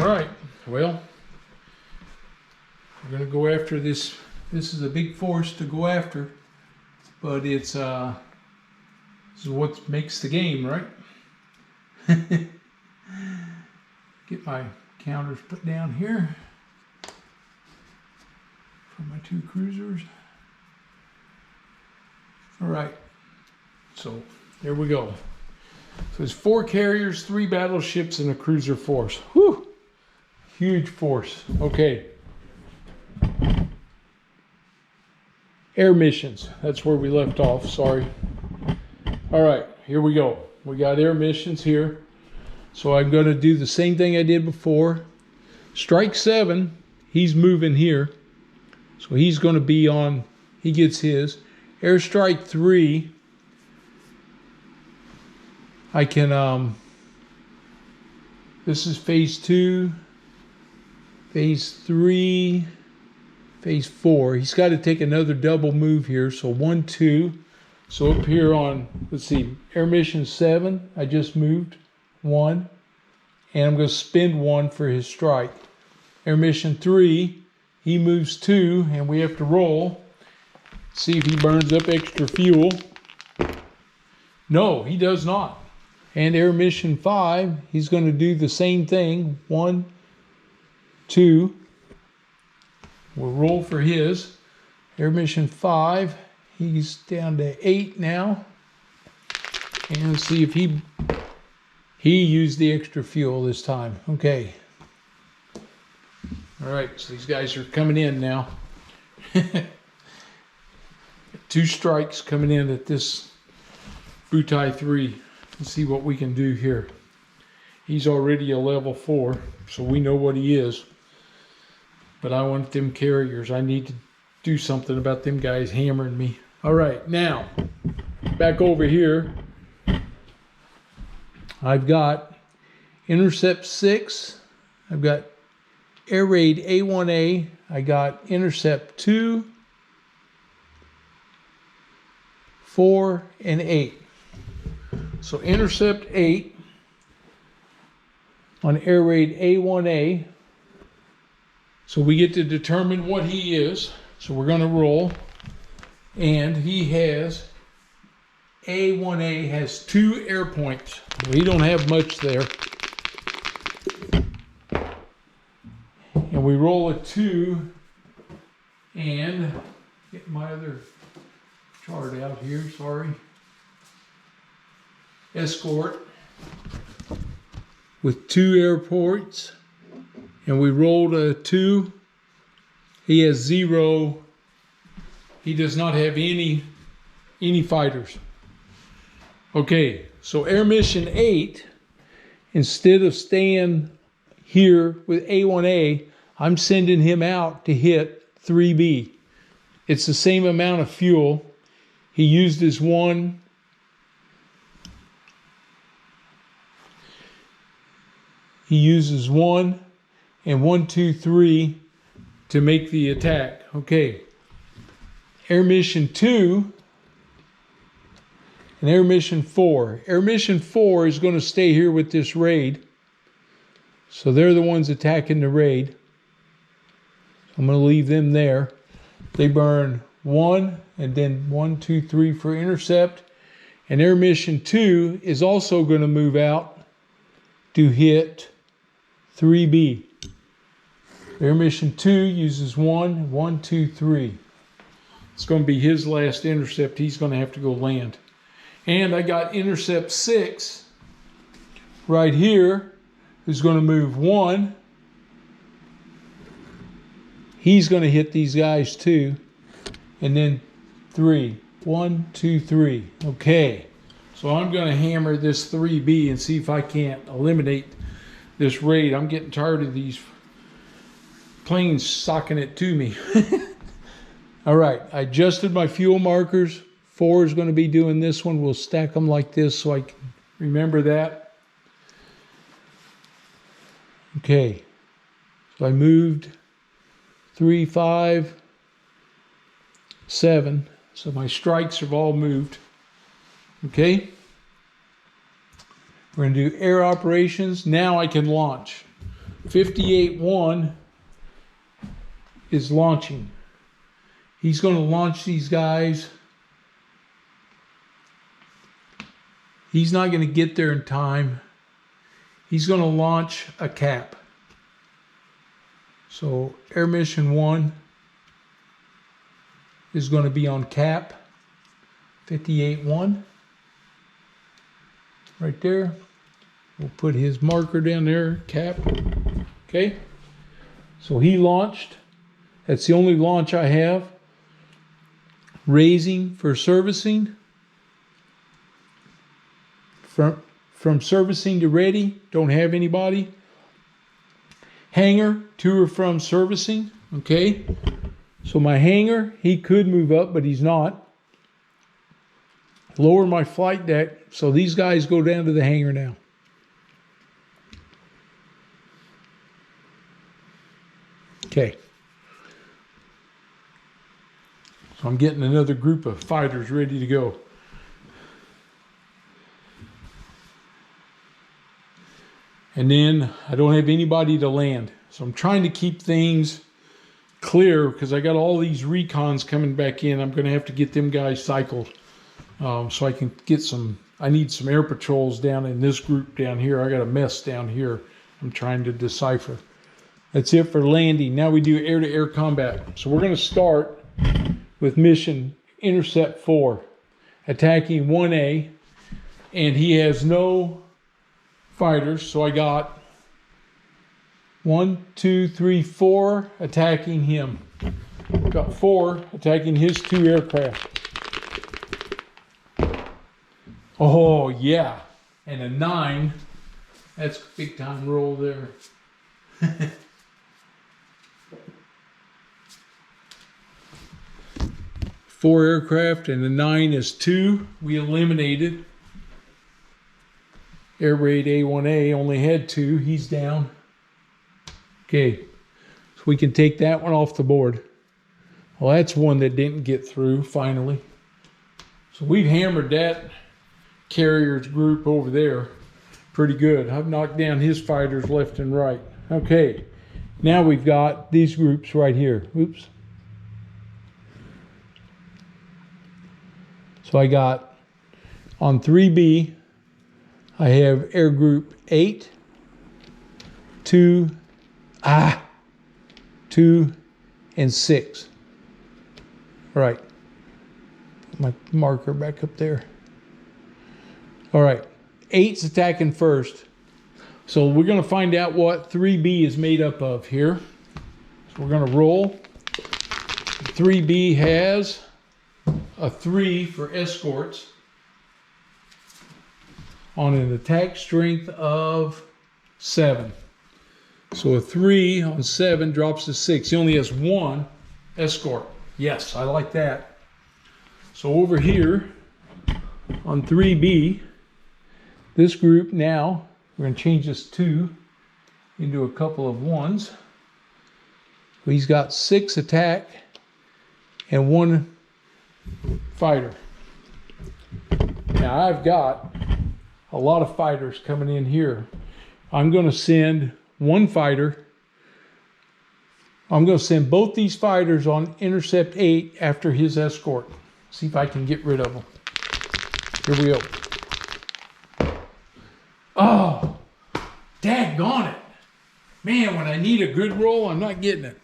right, well, we're gonna go after this. This is a big force to go after, but it's this is what makes the game, right? Get my counters put down here for my 2 cruisers. All right, so there we go. So it's 4 carriers, 3 battleships, and a cruiser force. Whew, huge force. Okay. Air missions, that's where we left off, sorry. All right, here we go. We got air missions here. So I'm gonna do the same thing I did before. Strike 7, he's moving here. So he's gonna be on, he gets his. Airstrike 3, I can, this is phase 2, phase 3, phase 4. He's got to take another double move here. So 1, 2. So up here on, let's see, air mission 7, I just moved 1. And I'm going to spend 1 for his strike. Air mission 3, he moves 2, and we have to roll. See if he burns up extra fuel. No, he does not. And air mission 5, he's going to do the same thing. 1, 2. We'll roll for his. Air mission 5, he's down to 8 now. And let's see if he used the extra fuel this time. Okay. All right, so these guys are coming in now. 2 strikes coming in at this Butai 3. Let's see what we can do here. He's already a level 4, so we know what he is. But I want them carriers. I need to do something about them guys hammering me. All right, now, back over here. I've got Intercept 6. I've got Air Raid A1A. I got Intercept 2, 4, and 8. So Intercept 8 on Air Raid A1A. So we get to determine what he is. So we're going to roll. And he has, A1A has 2 air points. We don't have much there. And we roll a 2. And get my other chart out here, sorry. Escort with 2 airports, and we rolled a 2. He has 0. He does not have any fighters. Okay, so air mission 8, instead of staying here with A1A, I'm sending him out to hit 3B. It's the same amount of fuel. He used his 1. He uses 1 and 1, 2, 3 to make the attack. Okay. Air mission 2 and air mission 4. Air mission 4 is going to stay here with this raid. So they're the ones attacking the raid. I'm going to leave them there. They burn 1 and then 1, 2, 3 for intercept. And air mission 2 is also going to move out to hit 3B. Air mission 2 uses 1, 1, 2, 3. It's going to be his last intercept. He's going to have to go land. And I got intercept 6 right here, who's going to move 1. He's going to hit these guys too. And then 3. 1, 2, 3. Okay. So I'm going to hammer this 3B and see if I can't eliminate this raid. I'm getting tired of these planes socking it to me. All right, I adjusted my fuel markers. 4 is going to be doing this one. We'll stack them like this so I can remember that. Okay, so I moved 3, 5, 7. So my strikes have all moved. Okay. We're going to do air operations. Now I can launch. 58-1 is launching. He's going to launch these guys. He's not going to get there in time. He's going to launch a cap. So Air Mission 1 is going to be on cap 58-1 right there. We'll put his marker down there, cap. Okay. So he launched. That's the only launch I have. Raising for servicing. From servicing to ready, don't have anybody. Hangar, to or from servicing. Okay. So my hangar, he could move up, but he's not. Lower my flight deck. So these guys go down to the hangar now. Okay. So I'm getting another group of fighters ready to go. And then I don't have anybody to land. So I'm trying to keep things clear because I got all these recons coming back in. I'm going to have to get them guys cycled so I can get some. I need some air patrols down in this group down here. I got a mess down here I'm trying to decipher. That's it for landing. Now we do air-to-air combat. So we're going to start with mission Intercept 4, attacking 1A, and he has no fighters. So I got 1, 2, 3, 4 attacking him. Got 4 attacking his 2 aircraft. Oh yeah, and a 9. That's a big time roll there. 4 aircraft and the 9 is 2. We eliminated. Air raid A1A only had 2. He's down. Okay, so we can take that one off the board. Well, that's one that didn't get through finally. So we've hammered that carriers group over there pretty good. I've knocked down his fighters left and right. Okay, now we've got these groups right here. Oops. So I got on 3B, I have Air Group 8, 2, 2, and 6. All right. Put my marker back up there. All right. 8's attacking first. So we're going to find out what 3B is made up of here. So we're going to roll. 3B has a 3 for escorts on an attack strength of 7. So a 3 on 7 drops to 6. He only has 1 escort. Yes, I like that. So over here on 3B, this group now, we're going to change this 2 into a couple of 1s. So he's got 6 attack and 1 fighter. Now I've got a lot of fighters coming in here. I'm going to send 1 fighter. I'm going to send both these fighters on Intercept 8 after his escort. See if I can get rid of them. Here we go. Oh, daggone it. Man, when I need a good roll, I'm not getting it.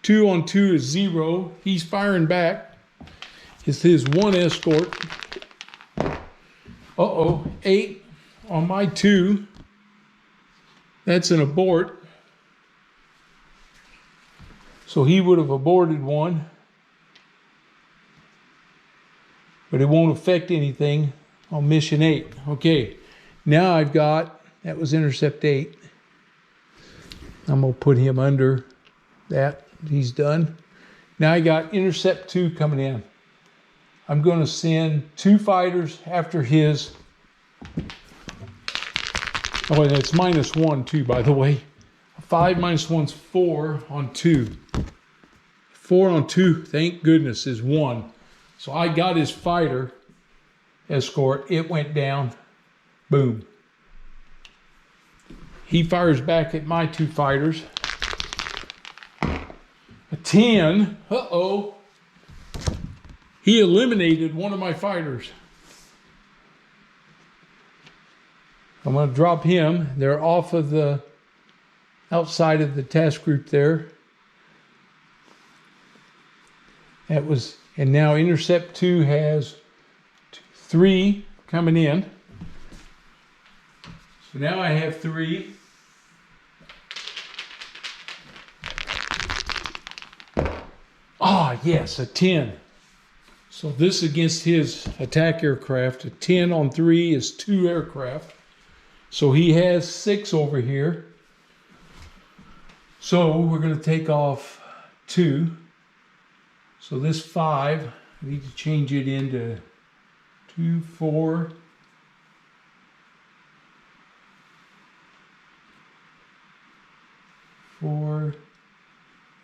2 on 2 is 0. He's firing back. It's his 1 escort. Uh-oh, 8 on my 2. That's an abort. So he would have aborted 1. But it won't affect anything on mission 8. Okay, now I've got, that was Intercept 8. I'm going to put him under that. He's done. Now I got Intercept 2 coming in. I'm going to send 2 fighters after his. Oh, and it's -1 too, by the way. 5 minus 1's 4 on 2. 4 on 2, thank goodness, is 1. So I got his fighter escort. It went down. Boom. He fires back at my two fighters. A 10. Uh-oh. He eliminated one of my fighters. I'm going to drop him. They're off of the outside of the task group there. That was, and now intercept 2 has 3 coming in. So now I have 3. Ah, yes, a 10. So this against his attack aircraft. A 10 on 3 is 2 aircraft. So he has 6 over here. So we're going to take off 2. So this 5, I need to change it into 2, 4.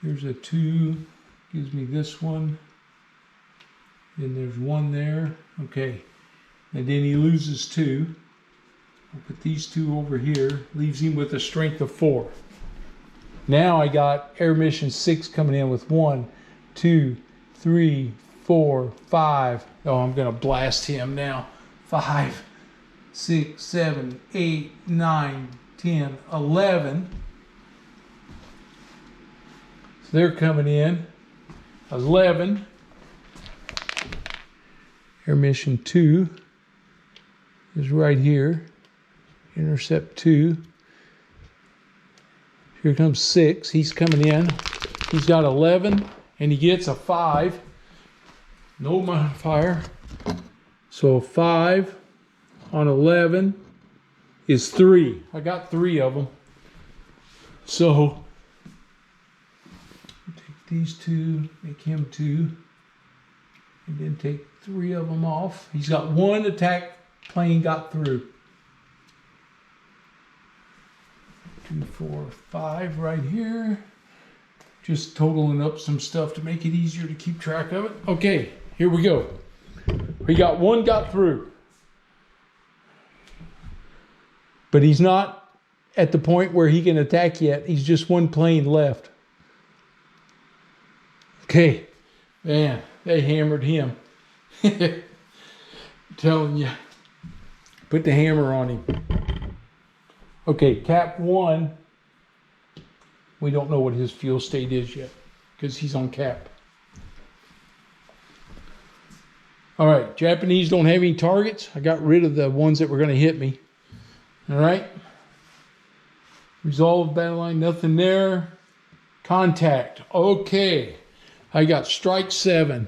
Here's a 2, gives me this one. Then there's 1 there. Okay. And then he loses 2. I'll put these 2 over here, leaves him with a strength of 4. Now I got Air Mission 6 coming in with 1, 2, 3, 4, 5. Oh, I'm going to blast him now. 5, 6, 7, 8, 9, 10, 11. So they're coming in. 11. Air Mission 2 is right here. Intercept 2. Here comes 6. He's coming in. He's got 11, and he gets a 5. No modifier. So 5 on 11 is 3. I got 3 of them. So take these 2, make him 2, and then take 3 of them off. He's got 1 attack plane got through. 2, 4, 5 right here. Just totaling up some stuff to make it easier to keep track of it. Okay, here we go. We got 1 got through. But he's not at the point where he can attack yet. He's just 1 plane left. Okay, man, they hammered him. I'm telling you. Put the hammer on him. Okay, Cap 1, we don't know what his fuel state is yet because he's on cap. All right, Japanese don't have any targets. I got rid of the ones that were going to hit me. All right. Resolve battle line, nothing there. Contact. Okay. I got strike 7.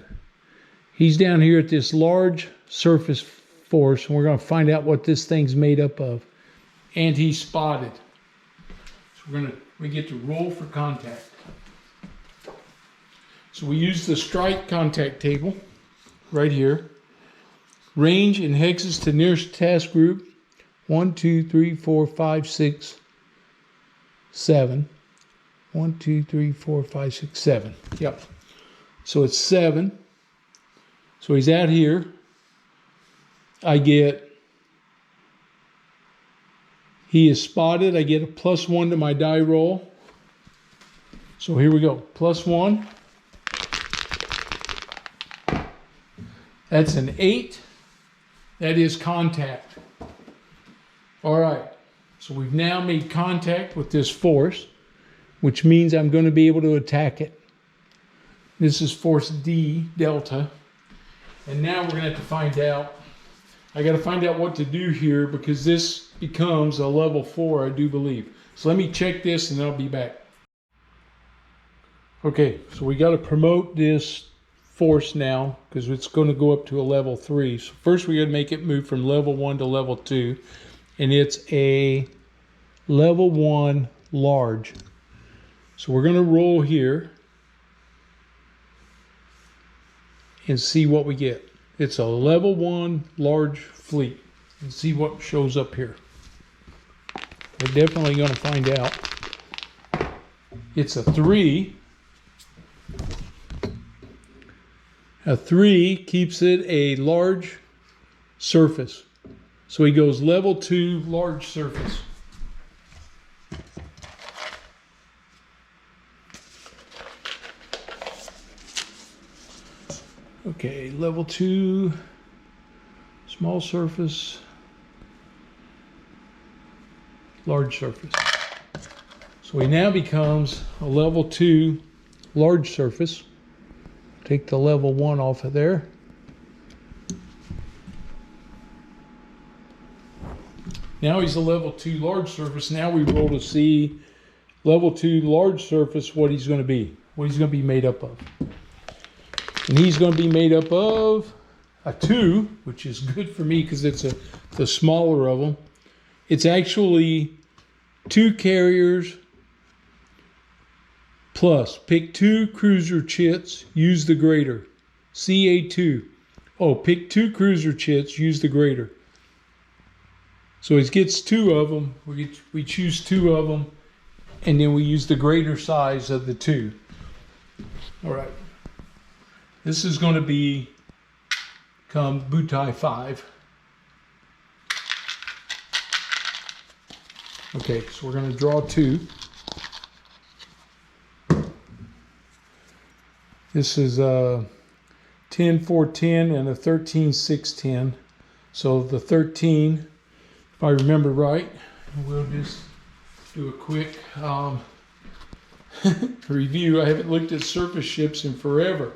He's down here at this large surface force, and we're going to find out what this thing's made up of. And he's spotted. So we get to roll for contact. So we use the strike contact table right here. Range and hexes to nearest task group. 1, 2, 3, 4, 5, 6, 7. 1, 2, 3, 4, 5, 6, 7. Yep. So it's 7. So he's out here. He is spotted. I get a +1 to my die roll. So here we go. +1. That's an 8. That is contact. All right. So we've now made contact with this force, which means I'm going to be able to attack it. This is force D, delta. And now we're going to have to find out. I got to find out what to do here because this becomes a level 4, I do believe. So let me check this and I'll be back. Okay, so we got to promote this force now because it's going to go up to a level 3. So first we got to make it move from level 1 to level 2. And it's a level 1 large. So we're going to roll here and see what we get. It's a level 1 large fleet. And see what shows up here. We're definitely going to find out. It's a 3. A 3 keeps it a large surface. So he goes level 2 large surface. Okay, level 2, small surface, large surface. So he now becomes a level 2 large surface. Take the level 1 off of there. Now he's a level 2 large surface. Now we roll to see level 2 large surface, what he's going to be. What he's going to be made up of. And he's going to be made up of a 2, which is good for me because it's the smaller of them. It's actually 2 carriers plus. Pick 2 cruiser chits, use the grader. CA2. Oh, pick 2 cruiser chits, use the grader. So he gets 2 of them. We choose 2 of them, and then we use the greater size of the 2. All right. This is going to become Butai 5. Okay, so we're going to draw 2. This is a 10-4-10 and a 13-6-10. So the 13, if I remember right, we'll just do a quick review. I haven't looked at surface ships in forever.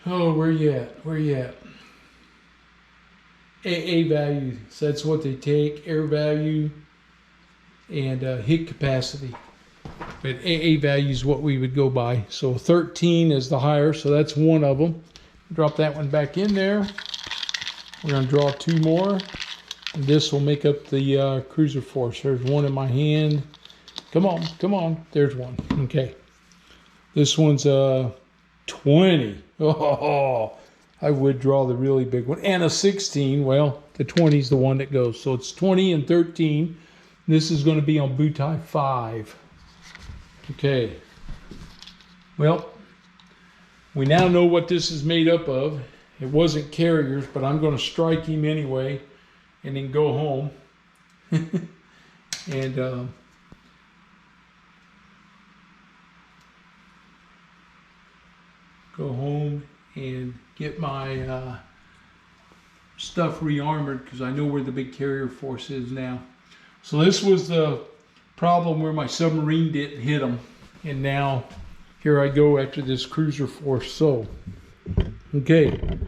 Oh, where you at? Where you at? AA value, so that's what they take, air value and hit capacity. But AA value is what we would go by. So 13 is the higher, so that's one of them. Drop that one back in there. We're going to draw 2 more. And this will make up the cruiser force. There's one in my hand. Come on, come on. There's one. Okay. This one's 20. Oh, I would draw the really big one. And a 16. Well, the 20 is the one that goes. So it's 20 and 13. This is going to be on Butai 5. Okay. Well, we now know what this is made up of. It wasn't carriers, but I'm going to strike him anyway and then go home. And go home and get my stuff re-armored because I know where the big carrier force is now. So this was the problem where my submarine didn't hit them. And now here I go after this cruiser force. So, okay.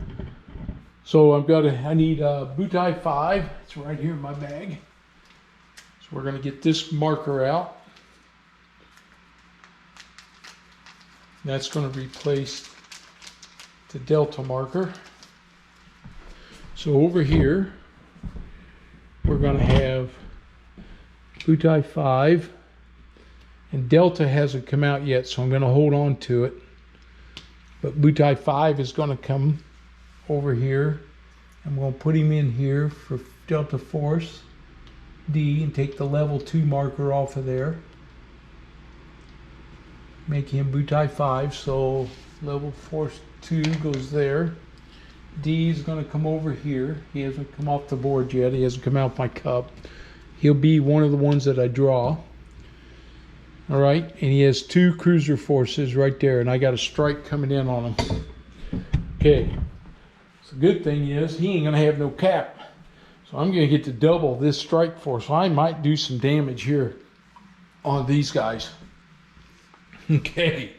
So I need Butai 5. It's right here in my bag. So we're going to get this marker out. That's going to replace the delta marker. So over here, we're going to have Butai 5. And delta hasn't come out yet, so I'm going to hold on to it. But Butai 5 is going to come over here. I'm going to put him in here for delta force D and take the level 2 marker off of there. Make him Butai 5, so level force 2 goes there. D is going to come over here. He hasn't come off the board yet. He hasn't come out my cup. He'll be one of the ones that I draw. All right, and he has 2 cruiser forces right there, and I got a strike coming in on him. Okay, so the good thing is he ain't gonna have no cap, so I'm gonna get to double this strike force. So I might do some damage here on these guys. Okay,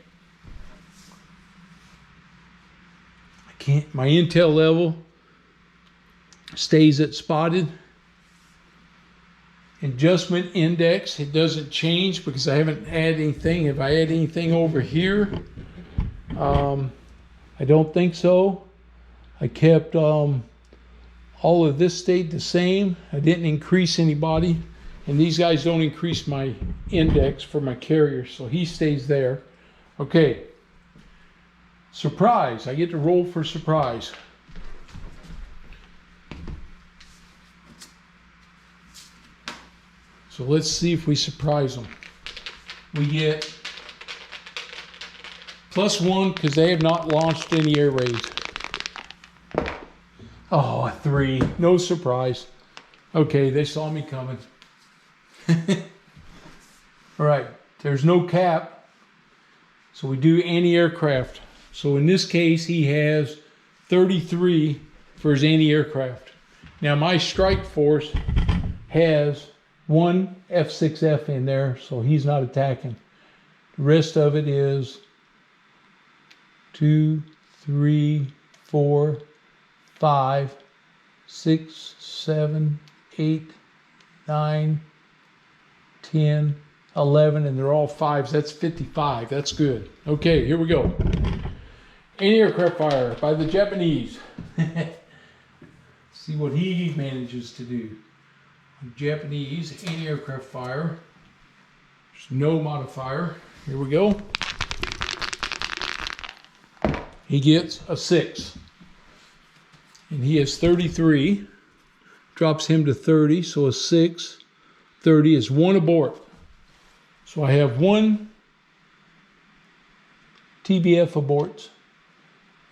I can't. My intel level stays at spotted. Adjustment index, it doesn't change because I haven't added anything. If I add anything over here, I don't think so. I kept all of this stayed the same. I didn't increase anybody, and these guys don't increase my index for my carrier, so he stays there. Okay, surprise. I get to roll for surprise. So let's see if we surprise them. We get +1 because they have not launched any air raids. Oh, a 3. No surprise. Okay, they saw me coming. All right, there's no cap, so we do anti-aircraft. So in this case, he has 33 for his anti-aircraft. Now my strike force has one F6F in there, so he's not attacking. The rest of it is 2, 3, 4, 5, 6, 7, 8, 9, 10, 11, and they're all 5s. That's 55. That's good. Okay, here we go. Anti-aircraft fire by the Japanese. See what he manages to do. Japanese anti-aircraft fire. There's no modifier. Here we go. He gets a 6. And he has 33. Drops him to 30, so a 6. 30 is 1 abort. So I have 1 TBF aborts.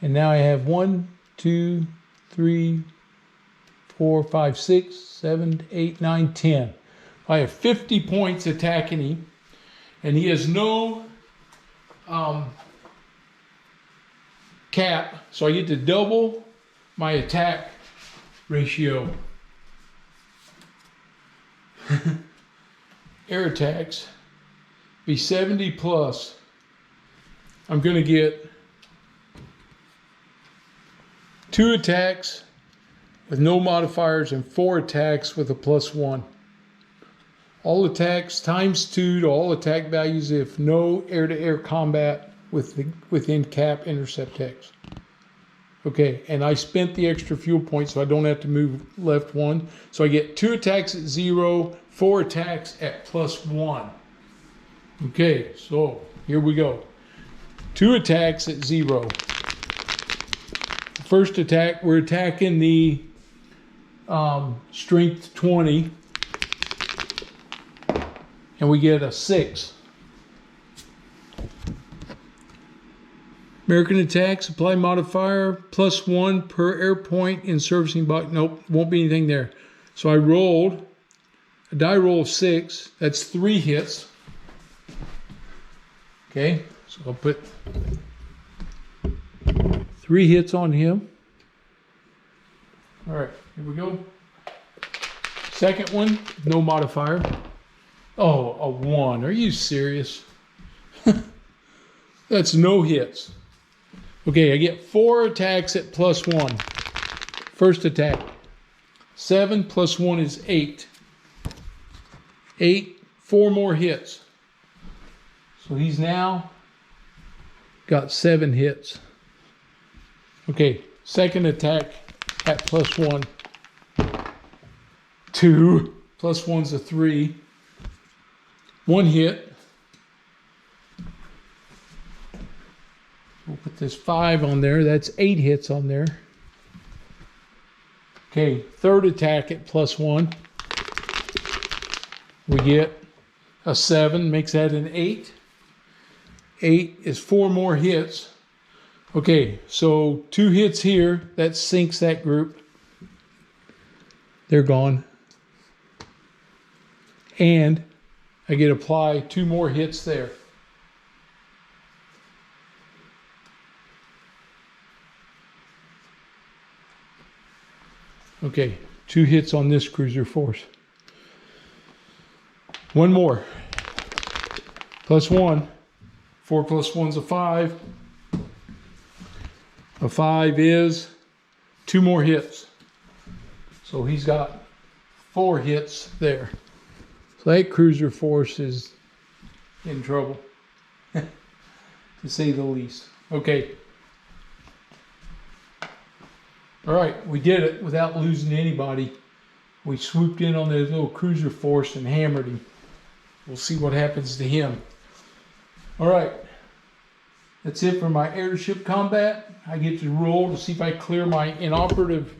And now I have 1, 2, 3, 4, 5, 6, 7, 8, 9, 10. I have 50 points attacking him. And he has no cap. So I get to double my attack ratio. Air attacks be 70 plus. I'm going to get 2 attacks with no modifiers and 4 attacks with a +1. All attacks times 2 to all attack values if no air-to-air combat within cap intercept text. Okay, and I spent the extra fuel points so I don't have to move left 1. So I get 2 attacks at 0, 4 attacks at +1. Okay, so here we go. 2 attacks at 0. First attack, we're attacking the strength 20. And we get a 6. American attacks, apply modifier, +1 per air point in servicing box. Nope, won't be anything there. So I rolled a die roll of 6. That's 3 hits. Okay, so I'll put 3 hits on him. All right, here we go. Second one, no modifier. Oh, a 1. Are you serious? That's no hits. Okay, I get 4 attacks at +1. First attack. 7 + 1 is 8. 8, 4 more hits. So he's now got 7 hits. Okay, second attack at +1. 2 + 1's a 3. 1 hit. We'll put this 5 on there. That's 8 hits on there. Okay, third attack at +1. We get a 7, makes that an 8. 8 is 4 more hits. Okay, so 2 hits here. That sinks that group. They're gone. And I get to apply 2 more hits there. Okay, 2 hits on this cruiser force. 1 more. +1. 4 + 1's a 5. A 5 is 2 more hits. So he's got 4 hits there. So that cruiser force is in trouble, to say the least. Okay. All right, we did it without losing anybody. We swooped in on that little cruiser force and hammered him. We'll see what happens to him. All right, that's it for my air-to-ship combat. I get to roll to see if I clear my inoperative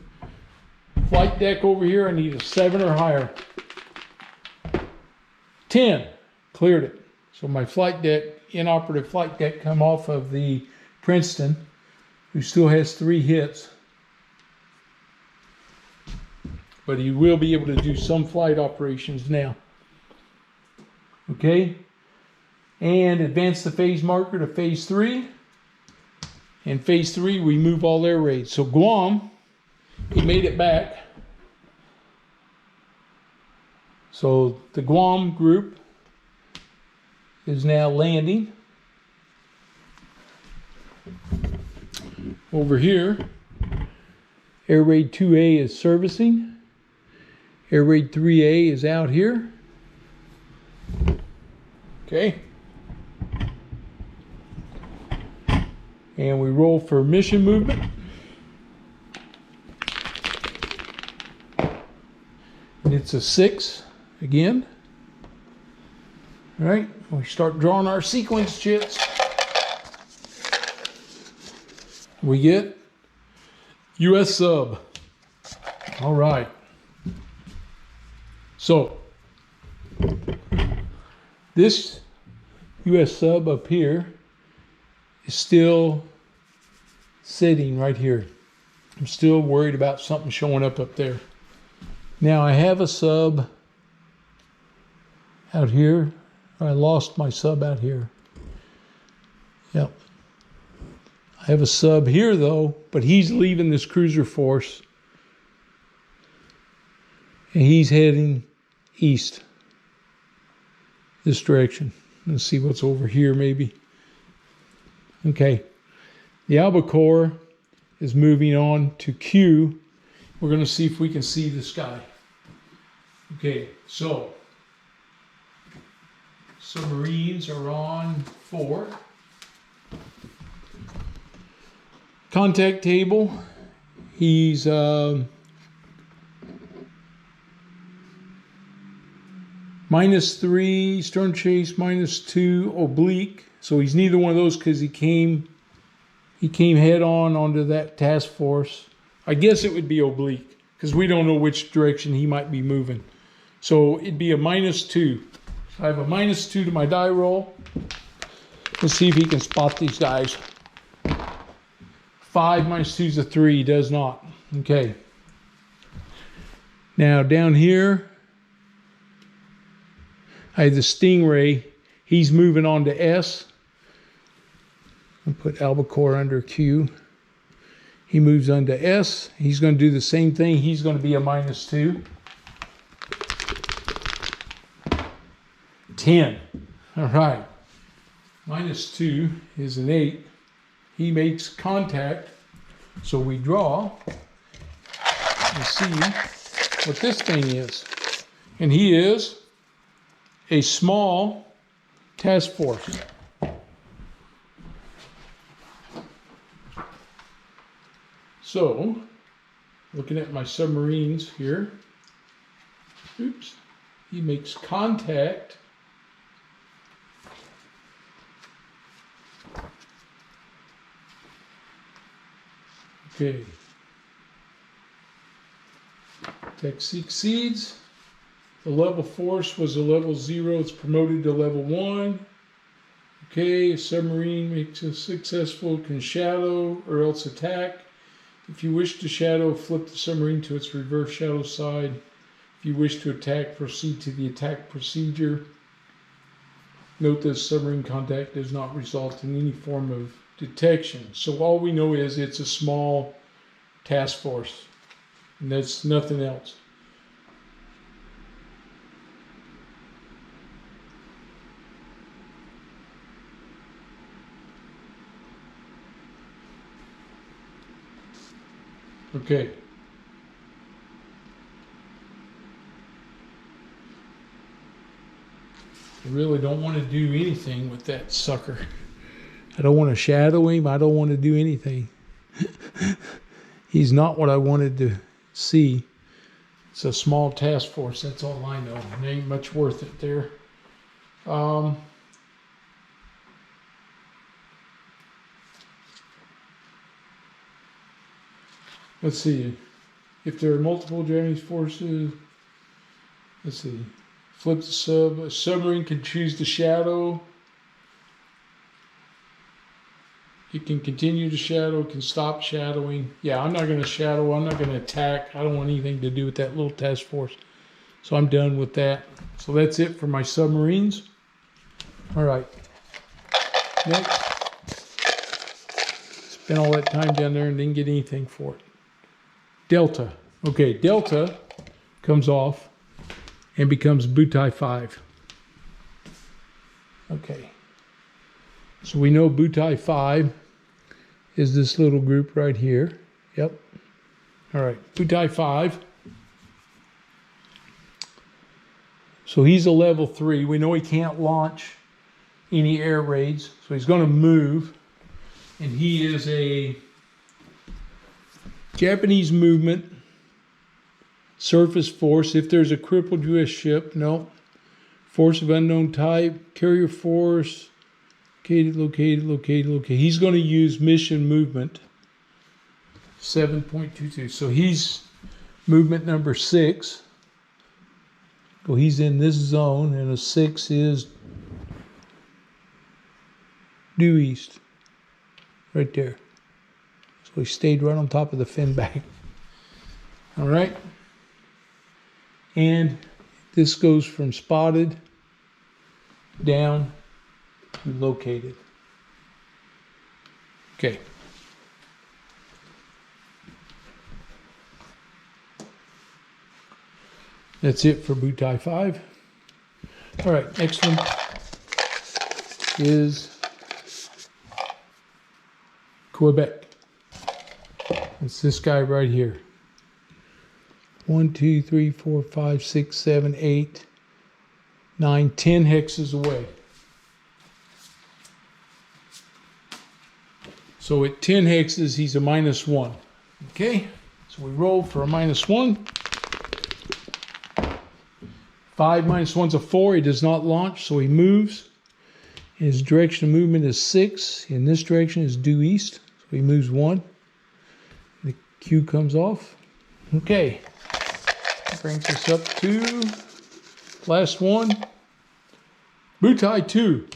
flight deck over here. I need a 7 or higher. 10, cleared it. So my flight deck, inoperative flight deck, come off of the Princeton, who still has 3 hits. But he will be able to do some flight operations now. Okay, and advance the phase marker to phase 3. In phase 3, we move all air raids. So Guam, he made it back. So the Guam group is now landing. Over here, Air Raid 2A is servicing. Air Raid 3A is out here. Okay. And we roll for mission movement. And it's a 6 again. All right, we start drawing our sequence chits. We get US sub. All right. So this US sub up here is still sitting right here. I'm still worried about something showing up there. Now I have a sub out here. I lost my sub out here. Yep. I have a sub here though, but he's leaving this cruiser force and he's heading east this direction. Let's see what's over here maybe. Okay. The albacore is moving on to Q. We're going to see if we can see the sky. Okay, so submarines are on 4. Contact table, he's -3, stern chase, -2, oblique. So he's neither one of those because he came head on onto that task force. I guess it would be oblique because we don't know which direction he might be moving. So it'd be a -2. I have a -2 to my die roll. Let's see if he can spot these guys. 5 -2 is a 3. He does not. Okay. Now down here, I have the Stingray. He's moving on to S. I'll put albacore under Q. He moves on to S. He's going to do the same thing. He's going to be a -2. 10. All right. -2 is an 8. He makes contact. So we draw and see what this thing is. And he is a small task force. So, looking at my submarines here, oops, he makes contact. Okay. Tech succeeds. The level force was a level 0. It's promoted to level 1. Okay, a submarine makes a successful, can shadow or else attack. If you wish to shadow, flip the submarine to its reverse shadow side. If you wish to attack, proceed to the attack procedure. Note that submarine contact does not result in any form of detection. So all we know is it's a small task force, and that's nothing else. Okay. I really don't want to do anything with that sucker. I don't want to shadow him. I don't want to do anything. He's not what I wanted to see. It's a small task force. That's all I know. It ain't much worth it there. Let's see. If there are multiple Japanese forces, let's see. Flip the sub. A submarine can choose to shadow. It can continue to shadow, can stop shadowing. Yeah, I'm not going to shadow. I'm not going to attack. I don't want anything to do with that little task force. So I'm done with that. So that's it for my submarines. All right. Next. Spent all that time down there and didn't get anything for it. Delta. Okay, Delta comes off and becomes Butai 5. Okay. So we know Butai 5 is this little group right here. Yep. All right, Butai 5. So he's a level 3. We know he can't launch any air raids, so he's going to move. And he is a Japanese movement, surface force. If there's a crippled U.S. ship, no. Force of unknown type, carrier force, located. He's going to use mission movement 7.22. So he's movement number 6. So he's in this zone, and a 6 is due east, right there. So he stayed right on top of the fin bag. All right. And this goes from spotted down to located. Okay. That's it for Butai 5. All right, next one is Quebec. It's this guy right here. 1, 2, 3, 4, 5, 6, 7, 8, 9, 10 hexes away. So at 10 hexes, he's a -1. Okay, so we roll for a -1. 5 minus 1's a 4. He does not launch, so he moves. His direction of movement is 6. In this direction is due east, so he moves 1. The Q comes off. Okay, brings us up to last one, Butai 2.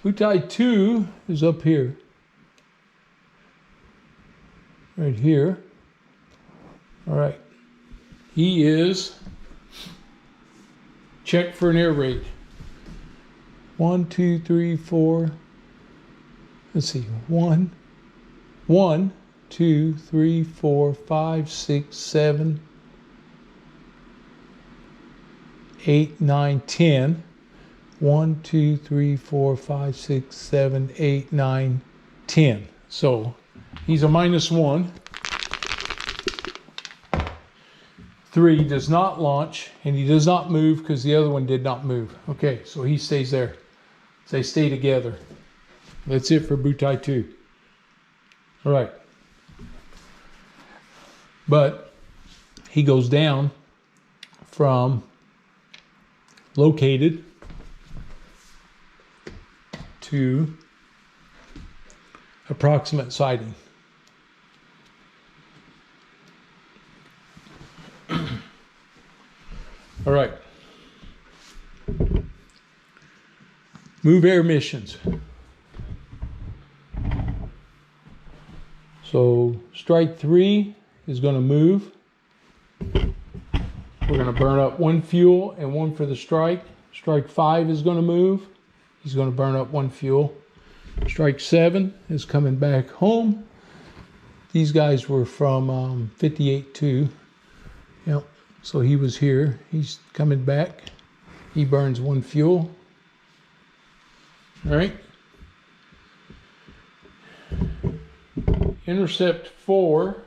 Butai 2 is up here, right here. All right, he is check for an air raid. 1, 2, 3, 4. Let's see. 1, 2, 3, 4, 5, 6, 7, 8, 9, 10. 1, 2, 3, 4, 5, 6, 7, 8, 9, 10. So he's a -1. 3 does not launch, and he does not move because the other one did not move. Okay, so he stays there. They stay together. That's it for Butai 2. All right. But he goes down from located to approximate sighting. All right. Move air missions. So strike 3 is going to move. We're going to burn up 1 fuel and 1 for the strike. Strike 5 is going to move. He's going to burn up 1 fuel. Strike 7 is coming back home. These guys were from 58-2. Yep. So he was here. He's coming back. He burns 1 fuel. All right. Intercept 4.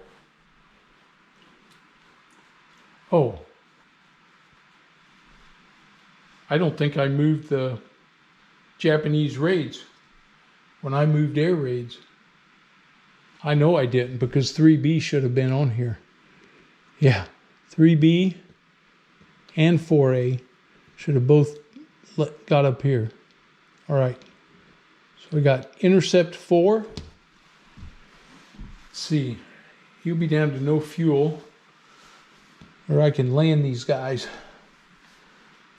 Oh. I don't think I moved the Japanese raids when I moved air raids. I know I didn't because 3B should have been on here. Yeah. 3B and 4A should have both got up here. All right. So we got intercept 4. Let's see. He'll be down to no fuel, or I can land these guys.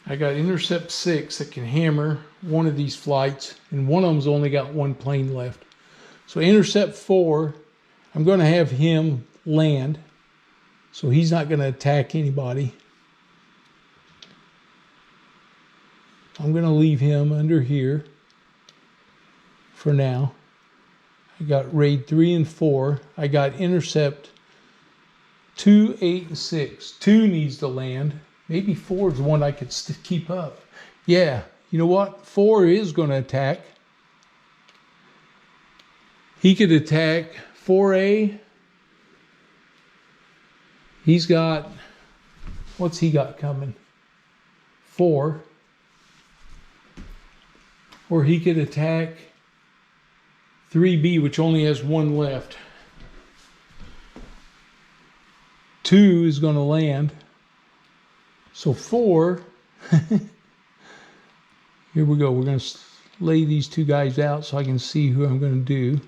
I got intercept 6 that can hammer one of these flights, and one of them's only got 1 plane left. So intercept 4, I'm going to have him land. So he's not going to attack anybody. I'm going to leave him under here. for now. I got raid 3 and 4. I got intercept 2, 8, and 6. 2 needs to land. Maybe 4 is the one I could keep up. Yeah, you know what? 4 is going to attack. He could attack 4A. He's got, what's he got coming? 4. Or he could attack 3B, which only has 1 left. 2 is going to land. So 4, here we go. We're going to lay these 2 guys out so I can see who I'm going to do.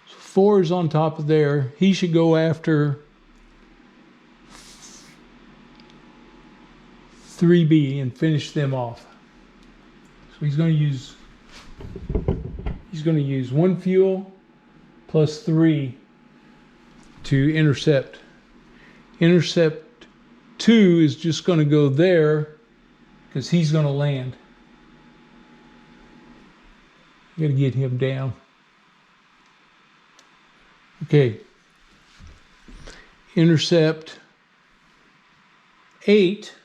4 is on top of there. He should go after 3B and finish them off. So he's going to use 1 fuel plus 3 to intercept. Intercept 2 is just going to go there because he's going to land. I got to get him down. Okay. Intercept 8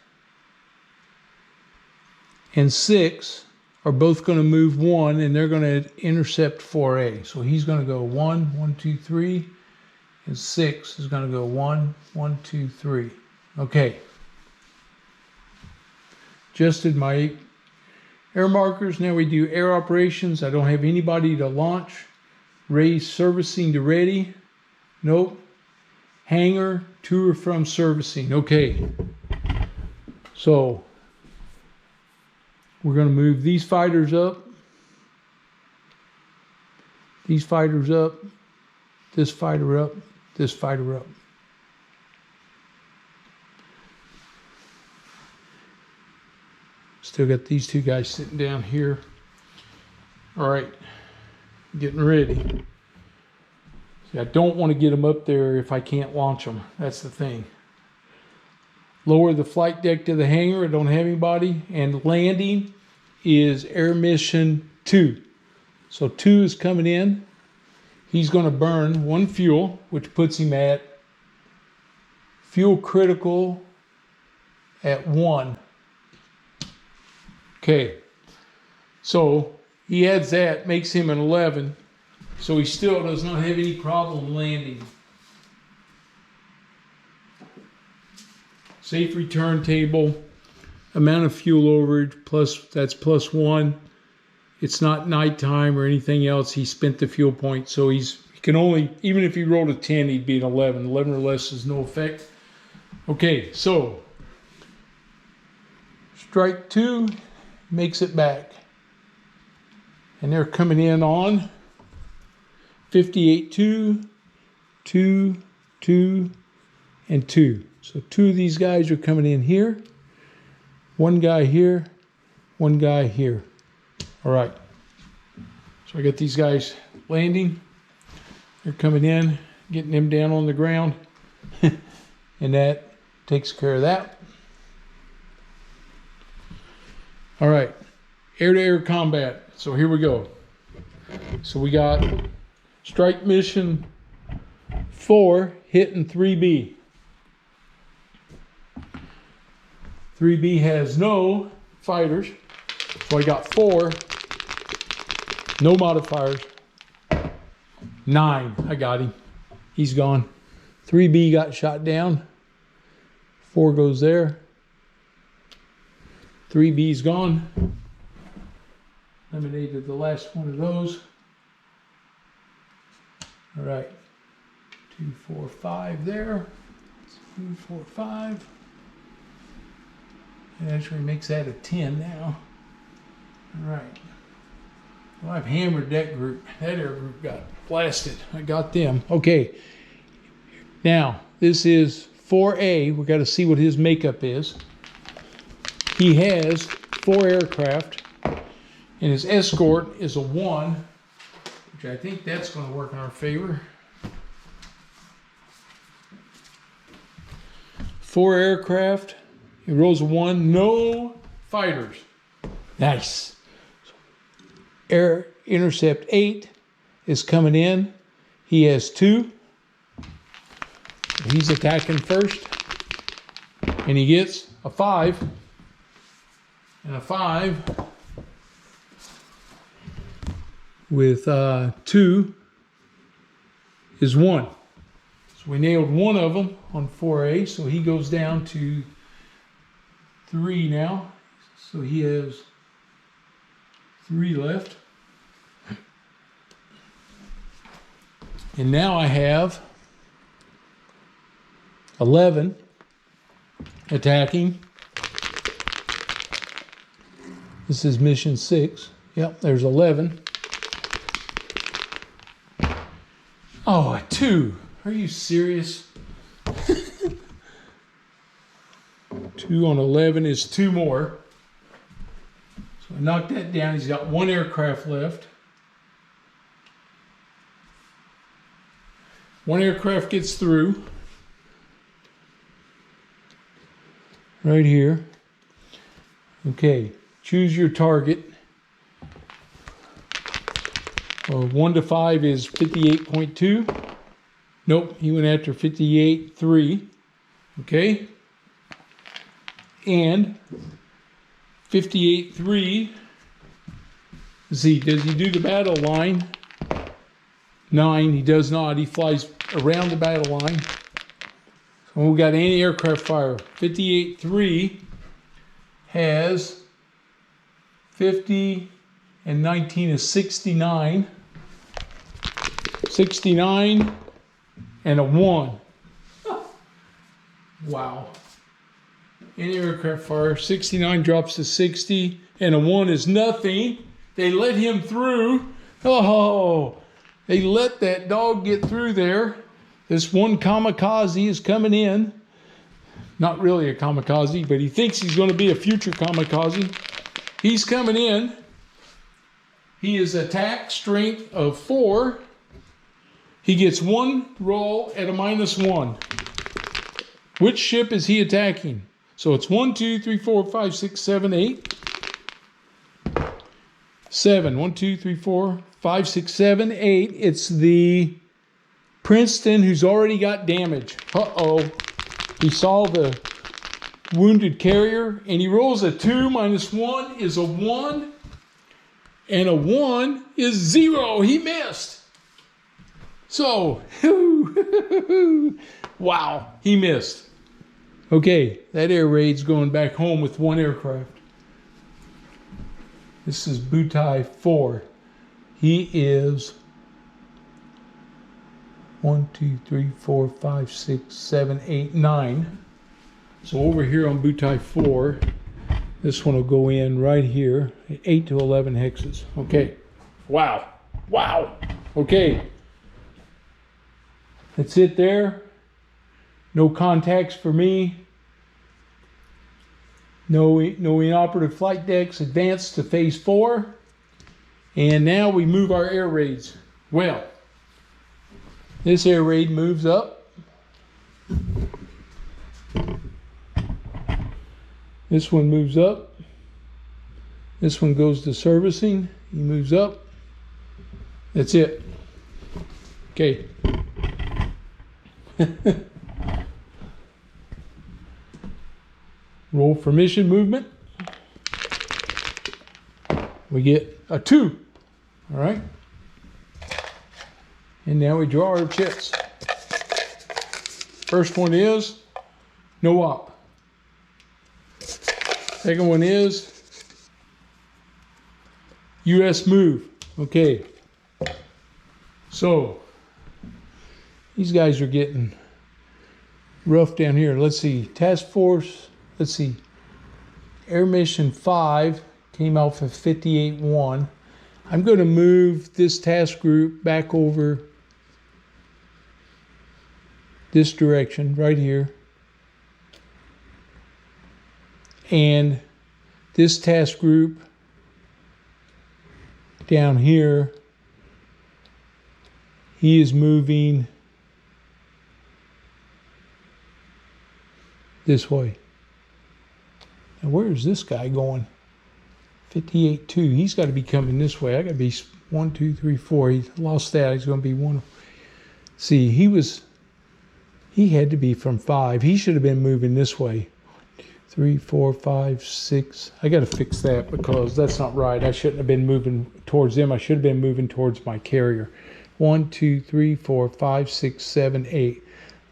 and 6 are both going to move 1, and they're going to intercept 4A. So he's going to go 1, 1, 2, 3, and 6 is going to go 1, 1, 2, 3. Okay. Adjusted my air markers. Now we do air operations. I don't have anybody to launch. Raise servicing to ready. Nope. Hangar to or from servicing. Okay. So we're going to move these fighters up. These fighters up. This fighter up. This fighter up. Still got these 2 guys sitting down here. All right. Getting ready. See, I don't want to get them up there if I can't launch them. That's the thing. Lower the flight deck to the hangar. I don't have anybody. And landing is air mission 2. So 2 is coming in. He's going to burn 1 fuel, which puts him at fuel critical at 1. Okay. So he adds that, makes him an 11. So he still does not have any problem landing. Safe return table. Amount of fuel overage, plus that's +1. It's not nighttime or anything else. He spent the fuel point. So he can only, even if he rolled a 10, he'd be an 11. 11 or less is no effect. Okay, so strike 2 makes it back. And they're coming in on 58, 2, 2, 2, and 2. So 2 of these guys are coming in here. 1 guy here, 1 guy here. All right. So I got these guys landing. They're coming in, getting them down on the ground. And that takes care of that. All right. Air-to-air combat. So here we go. So we got strike mission 4 hitting 3B. 3B has no fighters. So I got 4. No modifiers. 9. I got him. He's gone. 3B got shot down. 4 goes there. 3B's gone. Eliminated the last one of those. All right. 2, 4, 5 there. 2, 4, 5. It actually makes that a 10 now. All right. Well, I've hammered that group. That air group got blasted. I got them. Okay. Now, this is 4A. We've got to see what his makeup is. He has 4 aircraft, and his escort is a 1, which I think that's going to work in our favor. 4 aircraft. He rolls a 1. No fighters. Nice. Air Intercept 8 is coming in. He has 2. He's attacking first. And he gets a 5. And a 5 with 2 is 1. So we nailed one of them on 4A. So he goes down to 3 now. So he has 3 left. And now I have 11 attacking. This is mission 6. Yep, there's 11. Oh, a 2. Are you serious? 2 on 11 is 2 more. So I knocked that down. He's got 1 aircraft left. 1 aircraft gets through. Right here. Okay, choose your target. 1 to 5 is 58.2. Nope, he went after 58.3. Okay. And 58.3. Let's see, does he do the battle line? 9, he does not. He flies around the battle line. So we got anti-aircraft fire. 58.3 has 50 and 19 is 69. 69 and a 1. Wow. Anti-aircraft fire. 69 drops to 60 and a 1 is nothing. They let him through. Oh, they let that dog get through there. This one kamikaze is coming in. Not really a kamikaze, but he thinks he's going to be a future kamikaze. He's coming in. He is attack strength of 4. He gets 1 roll at a -1. Which ship is he attacking? So it's 1, 2, 3, 4, 5, 6, 7, 8. 7. 1, 2, 3, 4, 5, 6, 7, 8. It's the Princeton who's already got damage. Uh-oh. He saw the wounded carrier and he rolls a 2 minus 1 is a 1. And a 1 is 0. He missed. So, wow, he missed. Okay, that air raid's going back home with 1 aircraft. This is Butai 4. He is 1, 2, 3, 4, 5, 6, 7, 8, 9. So over here on Butai 4, this one will go in right here at 8 to 11 hexes. Okay. Wow. Wow. Okay. That's it there. No contacts for me. No inoperative flight decks. Advance to phase 4. And now we move our air raids. Well, this air raid moves up. This one moves up. This one goes to servicing. He moves up. That's it. Okay. Roll for mission movement. We get a 2. All right. And now we draw our chips. First one is no op. Second one is US move. Okay. So these guys are getting rough down here. Let's see. Task Force. Let's see. Air Mission 5 came out for 58-1. I'm going to move this task group back over this direction right here. And this task group down here, he is moving this way. Now where is this guy going? 58.2. He's got to be coming this way. I got to be 1, 2, 3, 4. He lost that. He's going to be 1. See, he had to be from 5. He should have been moving this way. 3, 4, 5, 6. I got to fix that because that's not right. I shouldn't have been moving towards them. I should have been moving towards my carrier. 1, 2, 3, 4, 5, 6, 7, 8.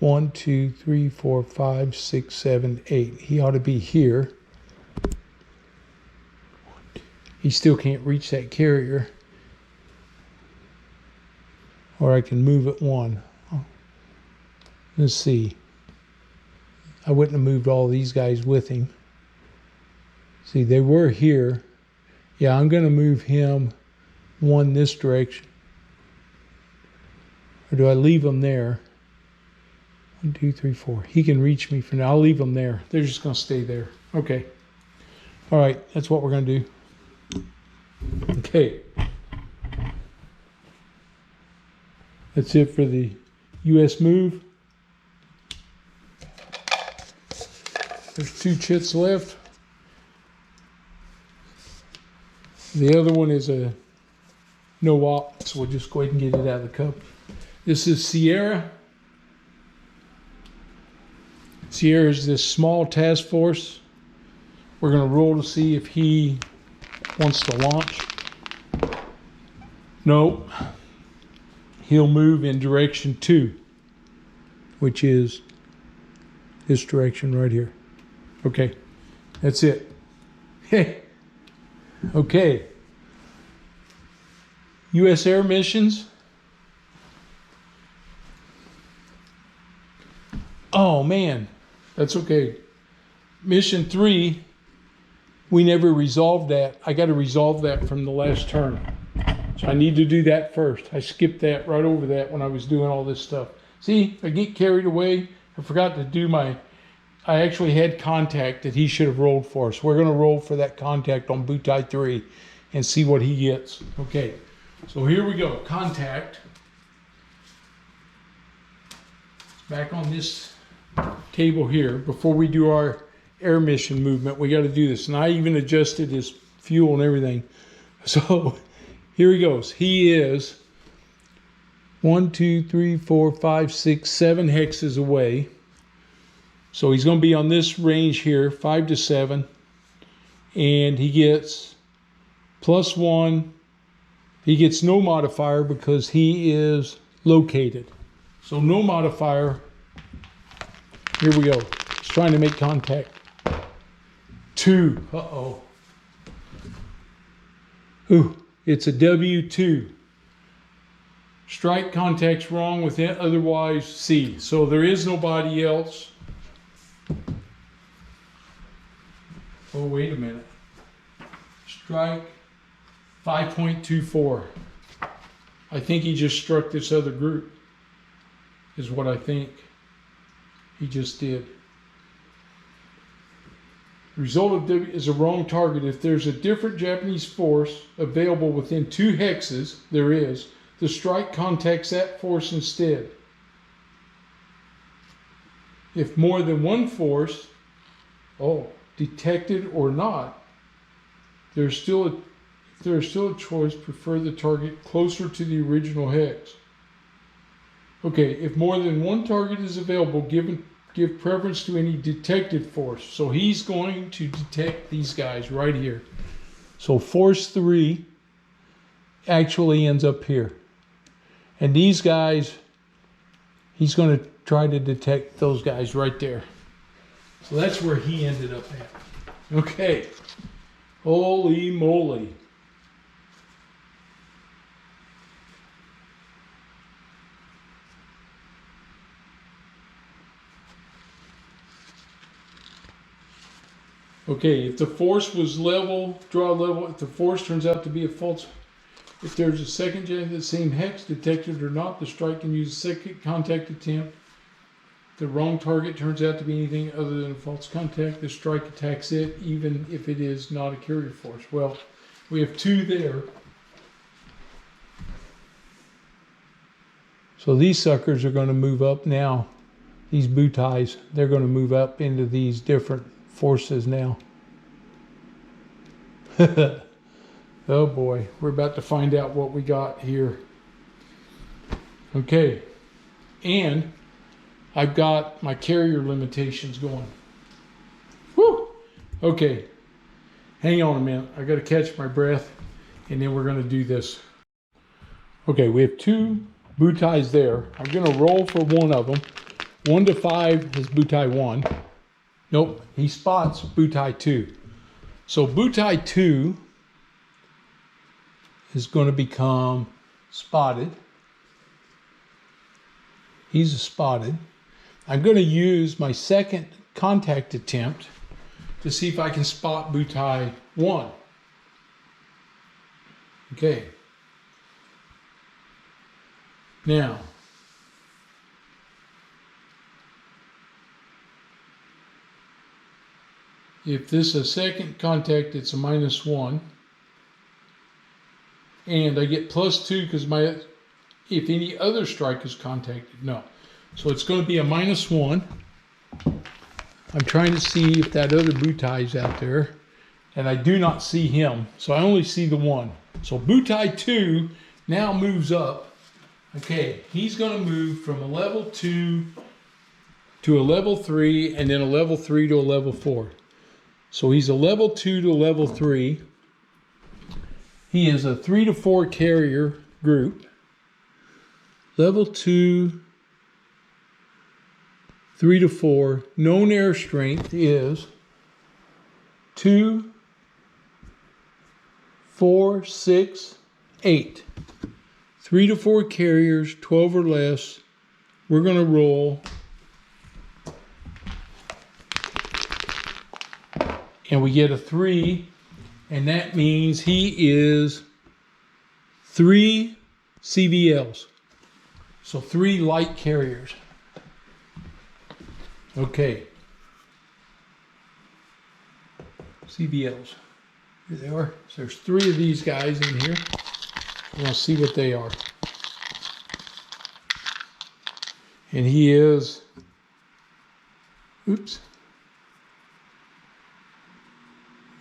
1, 2, 3, 4, 5, 6, 7, 8. He ought to be here. He still can't reach that carrier. Or I can move it 1. Let's see. I wouldn't have moved all these guys with him. See, they were here. Yeah, I'm going to move him 1 this direction. Or do I leave him there? 1, 2, 3, 4. He can reach me for now. I'll leave them there. They're just going to stay there. Okay. All right. That's what we're going to do. Okay. That's it for the U.S. move. There's 2 chits left. The other one is a no op, so we'll just go ahead and get it out of the cup. This is Sierra. Sierra is this small task force. We're going to roll to see if he wants to launch. No. He'll move in direction 2, which is this direction right here. Okay, that's it. Okay. U.S. air missions. Oh, man. That's okay. Mission 3, we never resolved that. I got to resolve that from the last turn. So I need to do that first. I skipped that right over that when I was doing all this stuff. See, I get carried away. I forgot to do I actually had contact that he should have rolled for. So we're going to roll for that contact on Butai 3 and see what he gets. Okay, so here we go. Contact. Back on this table here. Before we do our air mission movement, we got to do this. And I even adjusted his fuel and everything. So here he goes. He is 1, 2, 3, 4, 5, 6, 7 hexes away. So he's going to be on this range here, 5 to 7. And he gets +1. He gets no modifier because he is located. So no modifier. Here we go. He's trying to make contact. 2. Uh-oh. Ooh, it's a W2. Strike contact's wrong with it, otherwise C. So there is nobody else. Oh, wait a minute. Strike 5.24. I think he just struck this other group, is what I think he just did. The result of W is a wrong target. If there's a different Japanese force available within 2 hexes, there is, the strike contacts that force instead. If more than one force, detected or not, there's still a choice, prefer the target closer to the original hex. Okay, if more than one target is available, give preference to any detected force. So he's going to detect these guys right here. So force 3 actually ends up here. And these guys, he's going to try to detect those guys right there. So that's where he ended up at. Okay. Holy moly. Okay, if the force was level, draw level, if the force turns out to be a false, if there's a second jet of the same hex, detected or not, the strike can use a second contact attempt. If the wrong target turns out to be anything other than a false contact, the strike attacks it, even if it is not a carrier force. Well, we have 2 there. So these suckers are going to move up now. These butais, they're going to move up into these different forces now. Oh boy, we're about to find out what we got here. Okay, and I've got my carrier limitations going. Woo! Okay, hang on a minute. I got to catch my breath, and then we're going to do this. Okay, we have 2 butais there. I'm going to roll for one of them. 1 to 5 is butai 1. Nope, he spots butai 2. So butai 2 is going to become spotted. He's a spotted. I'm going to use my second contact attempt to see if I can spot butai 1. Okay. Now, if this is a second contact, it's a -1. And I get +2 because if any other strike is contacted, no. So it's going to be a -1. I'm trying to see if that other butai is out there. And I do not see him. So I only see the 1. So butai 2 now moves up. Okay, he's going to move from a level 2 to a level 3, and then a level 3 to a level 4. So he's a level 2 to a level 3. He is a 3 to 4 carrier group. Level 2, 3 to 4. Known air strength is 2, 4, 6, 8. 3 to 4 carriers, 12 or less. We're going to roll. And we get a 3. And that means he is 3 CVLs. So 3 light carriers. Okay. CVLs. Here they are. So there's 3 of these guys in here. We're going to see what they are. And he is,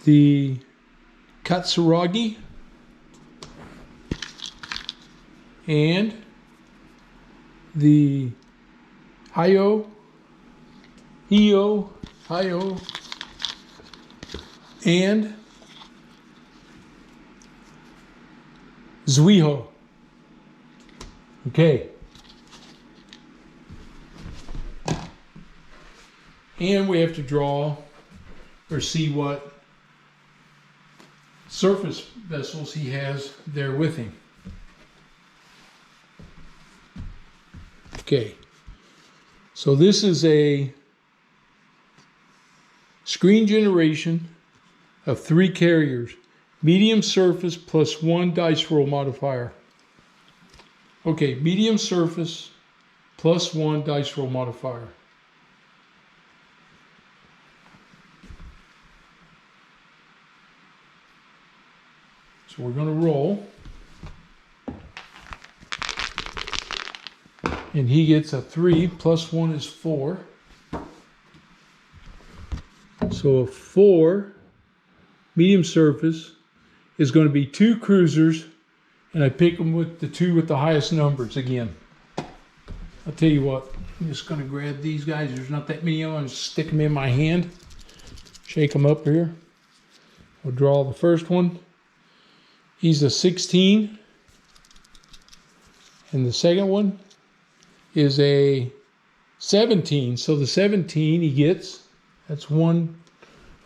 the Katsuragi and the Hio, and Zuiho. Okay. And we have to draw or see what surface vessels he has there with him. Okay. So this is a screen generation of 3 carriers. Medium surface plus 1 dice roll modifier. Okay, medium surface plus 1 dice roll modifier. So we're going to roll. And he gets a 3, plus 1 is 4. So a 4 medium surface is going to be 2 cruisers, and I pick them with the 2 with the highest numbers again. I'll tell you what, I'm just going to grab these guys. There's not that many of them. Just stick them in my hand, shake them up here. We'll draw the first one. He's a 16. And the second one is a 17. So the 17 he gets, that's 1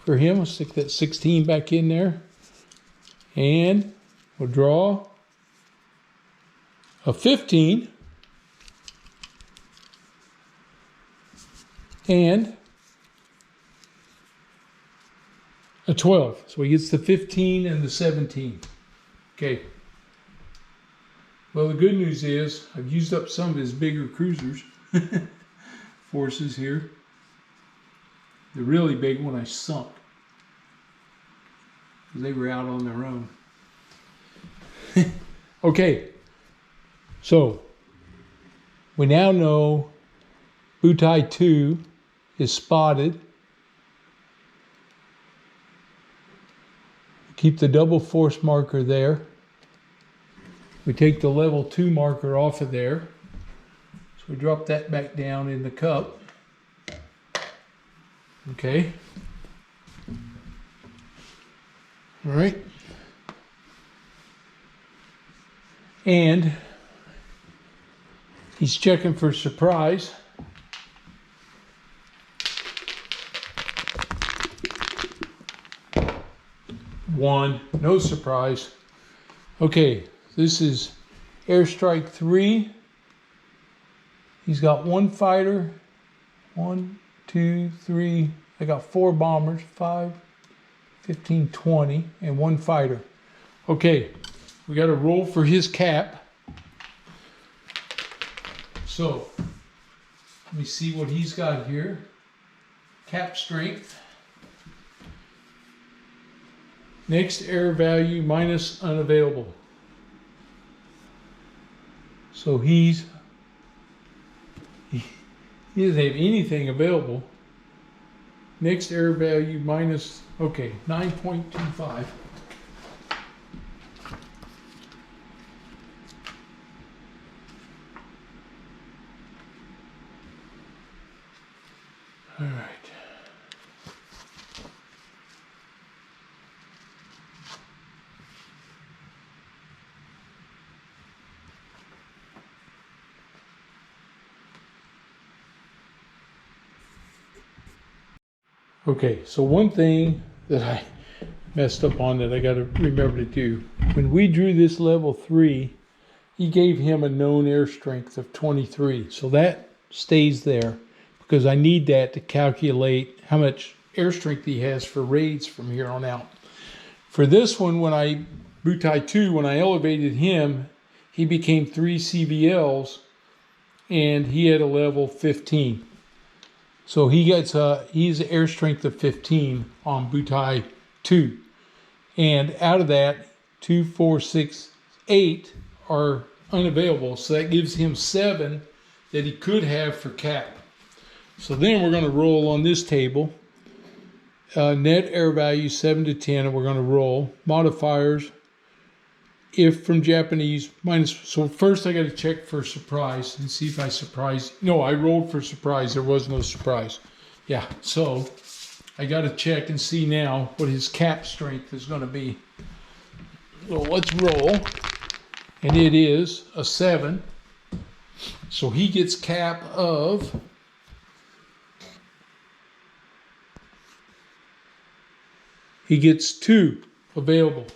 for him. I'll stick that 16 back in there. And we'll draw a 15 and a 12. So he gets the 15 and the 17. Okay. Well, the good news is I've used up some of his bigger cruisers forces here. The really big one I sunk because they were out on their own. Okay, so we now know Butai 2 is spotted. Keep the double force marker there. We take the level 2 marker off of there. So we drop that back down in the cup. Okay. All right. And he's checking for surprise. One, no surprise. Okay, this is Airstrike 3. He's got one fighter. 1, 2, 3. I got 4 bombers. 5, 15, 20, and 1 fighter. Okay, we got to roll for his cap. So, let me see what he's got here. Cap strength. Next error value minus unavailable. So he doesn't have anything available. Next error value minus, okay, 9.25. All right. Okay, so one thing that I messed up on that I got to remember to do. When we drew this level 3, he gave him a known air strength of 23. So that stays there because I need that to calculate how much air strength he has for raids from here on out. For this one, when I Butai 2, when I elevated him, he became 3 CVLs and he had a level 15. So he gets he's air strength of 15 on Butai 2. And out of that, 2, 4, 6, 8 are unavailable. So that gives him 7 that he could have for cap. So then we're going to roll on this table. Net air value 7 to 10, and we're going to roll. Modifiers, if from Japanese, minus. So first I got to check for surprise and see if I surprise. No, I rolled for surprise. There was no surprise. Yeah, so I got to check and see now what his cap strength is going to be. So let's roll. And it is a 7. So he gets cap of he gets 2 available.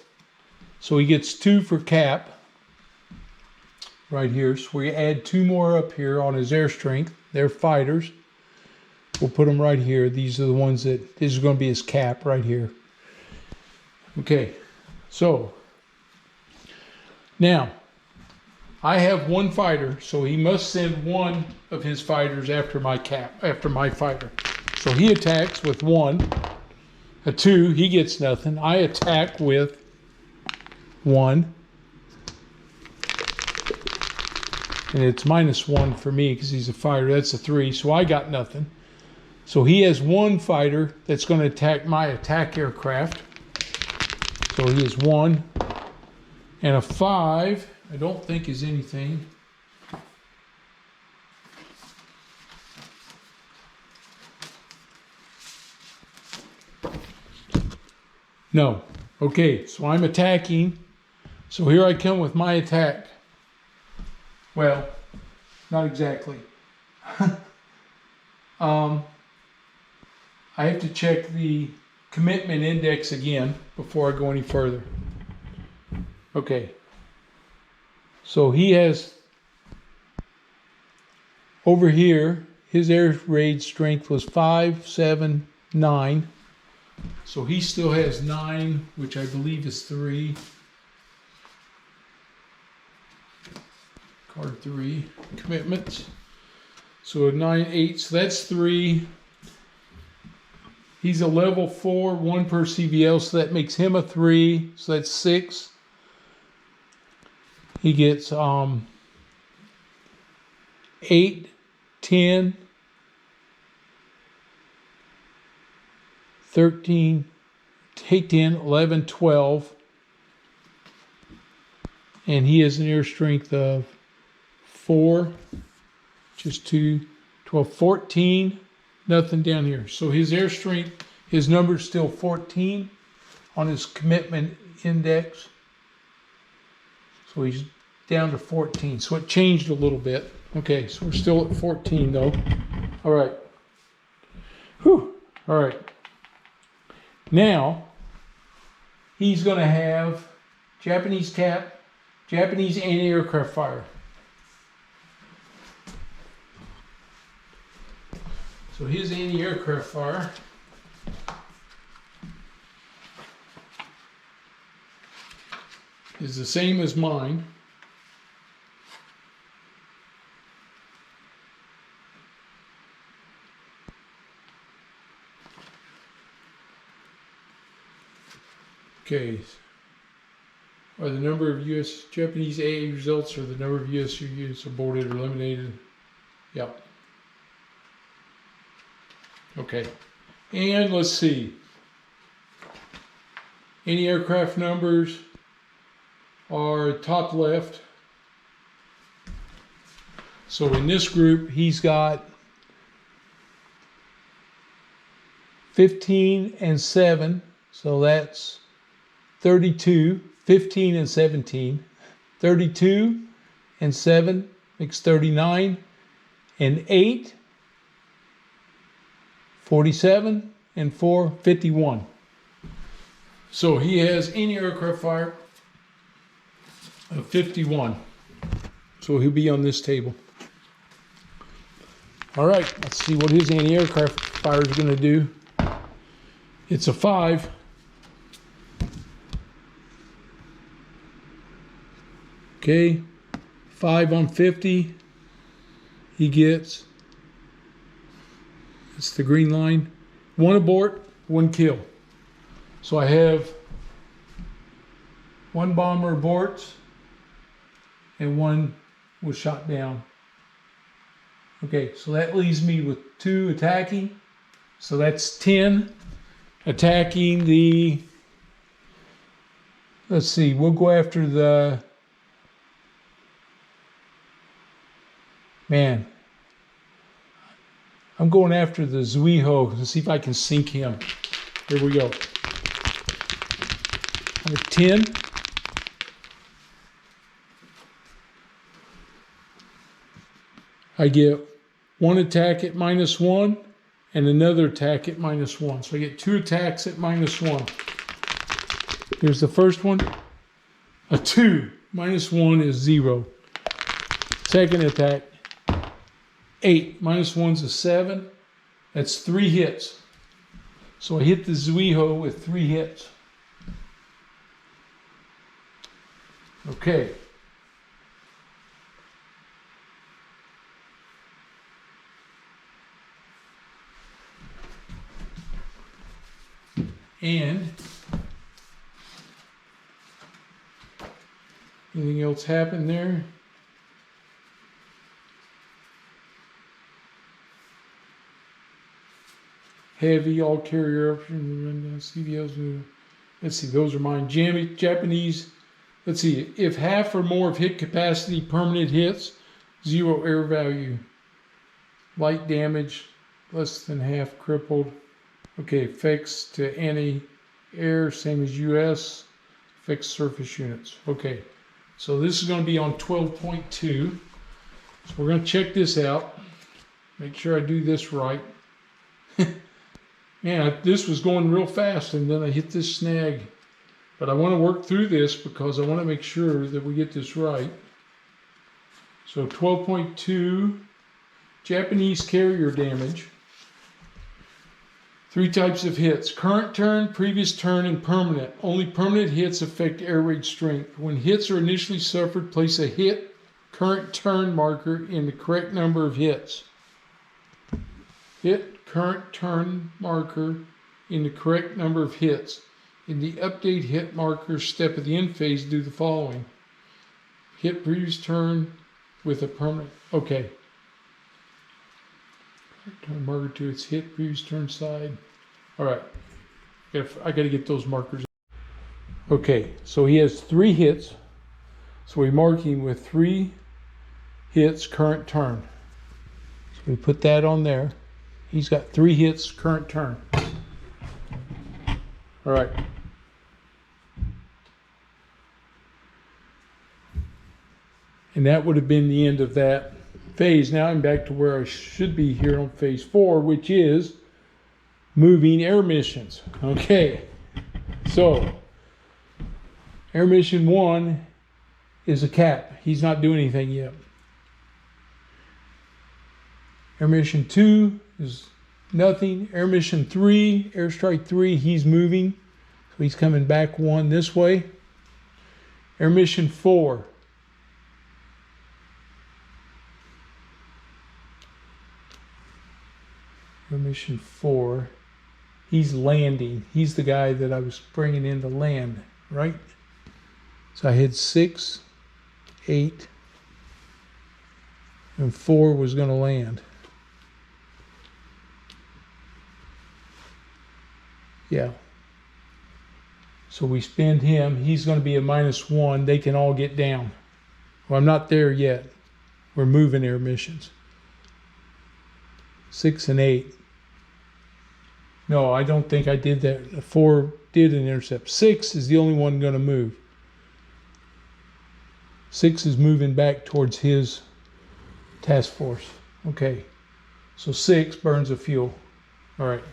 So he gets 2 for cap right here. So we add 2 more up here on his air strength. They're fighters. We'll put them right here. These are the ones that, this is going to be his cap right here. Okay, so now I have 1 fighter, so he must send 1 of his fighters after my cap, after my fighter. So he attacks with 1. A 2, he gets nothing. I attack with 1. And it's minus 1 for me because he's a fighter. That's a 3, so I got nothing. So he has 1 fighter that's going to attack my attack aircraft. So he has 1. And a 5, I don't think is anything. No. Okay, so I'm attacking. So here I come with my attack. Well, not exactly. I have to check the commitment index again before I go any further. Okay. So he has, over here, his air raid strength was 5, 7, 9. So he still has 9, which I believe is 3. Card 3, commitments. So a 9, 8, so that's 3. He's a level 4, 1 per CVL, so that makes him a 3. So that's 6. He gets 8, 10, 13, 8, 10, 11, 12. And he has an air strength of 4, just 2, 12, 14. Nothing down here. So his air strength, his number is still 14 on his commitment index. So he's down to 14. So it changed a little bit. Okay, so we're still at 14 though. All right. Whew. All right. Now, he's going to have Japanese TAP, Japanese anti-aircraft fire. So his anti-aircraft fire is the same as mine. Okay. Are the number of U.S. Japanese AA results or the number of U.S. units aborted or eliminated? Yep. Okay. And let's see. Any aircraft numbers are top left. So in this group, he's got 15 and 7. So that's 32, 15 and 17. 32 and 7 makes 39. And 8, 47, and 4, 51. So he has any aircraft fire of 51. So he'll be on this table. All right, let's see what his anti-aircraft fire is going to do. It's a 5. Okay, 5 on 50. He gets, it's the green line, 1 abort, 1 kill. So I have 1 bomber aborts and 1 was shot down. Okay, so that leaves me with 2 attacking. So that's 10 attacking the, let's see, we'll go after the, man, I'm going after the Zuiho to see if I can sink him. Here we go. I have 10. I get 1 attack at -1 and another attack at -1. So I get 2 attacks at -1. Here's the first one. A 2. -1 is 0. Second attack. 8 -1's a 7. That's 3 hits. So I hit the Zuiho with 3 hits. Okay. And anything else happen there? Heavy, all carrier option, CVLs. Let's see, those are mine. Japanese, let's see, if half or more of hit capacity, permanent hits, 0 air value. Light damage, less than half crippled. Okay, effects to anti-air, same as US. Affects surface units. Okay, so this is going to be on 12.2. So we're going to check this out. Make sure I do this right. Man, this was going real fast and then I hit this snag. But I want to work through this because I want to make sure that we get this right. So 12.2, Japanese carrier damage. 3 types of hits: current turn, previous turn, and permanent. Only permanent hits affect air raid strength. When hits are initially suffered, place a hit current turn marker in the correct number of hits. Hit current turn marker in the correct number of hits. In the update hit marker step of the end phase, do the following. Hit previous turn with a permanent. Okay. Turn marker to its hit previous turn side. All right. I gotta get those markers. Okay, so he has 3 hits. So we mark him with 3 hits current turn. So we put that on there. He's got 3 hits current turn. All right. And that would have been the end of that phase. Now I'm back to where I should be here on phase 4, which is moving air missions. Okay. So air mission 1 is a cap. He's not doing anything yet. Air mission 2 is nothing. Air mission 3, airstrike 3, he's moving. So he's coming back 1 this way. Air mission 4. Air mission 4. He's landing. He's the guy that I was bringing in to land, right? So I had 6, 8, and 4 was going to land. Yeah. So we spend him. He's going to be a -1. They can all get down. Well, I'm not there yet. We're moving air missions. 6 and 8. No, I don't think I did that. 4 did an intercept. 6 is the only one going to move. 6 is moving back towards his task force. Okay. So 6 burns the fuel. All right.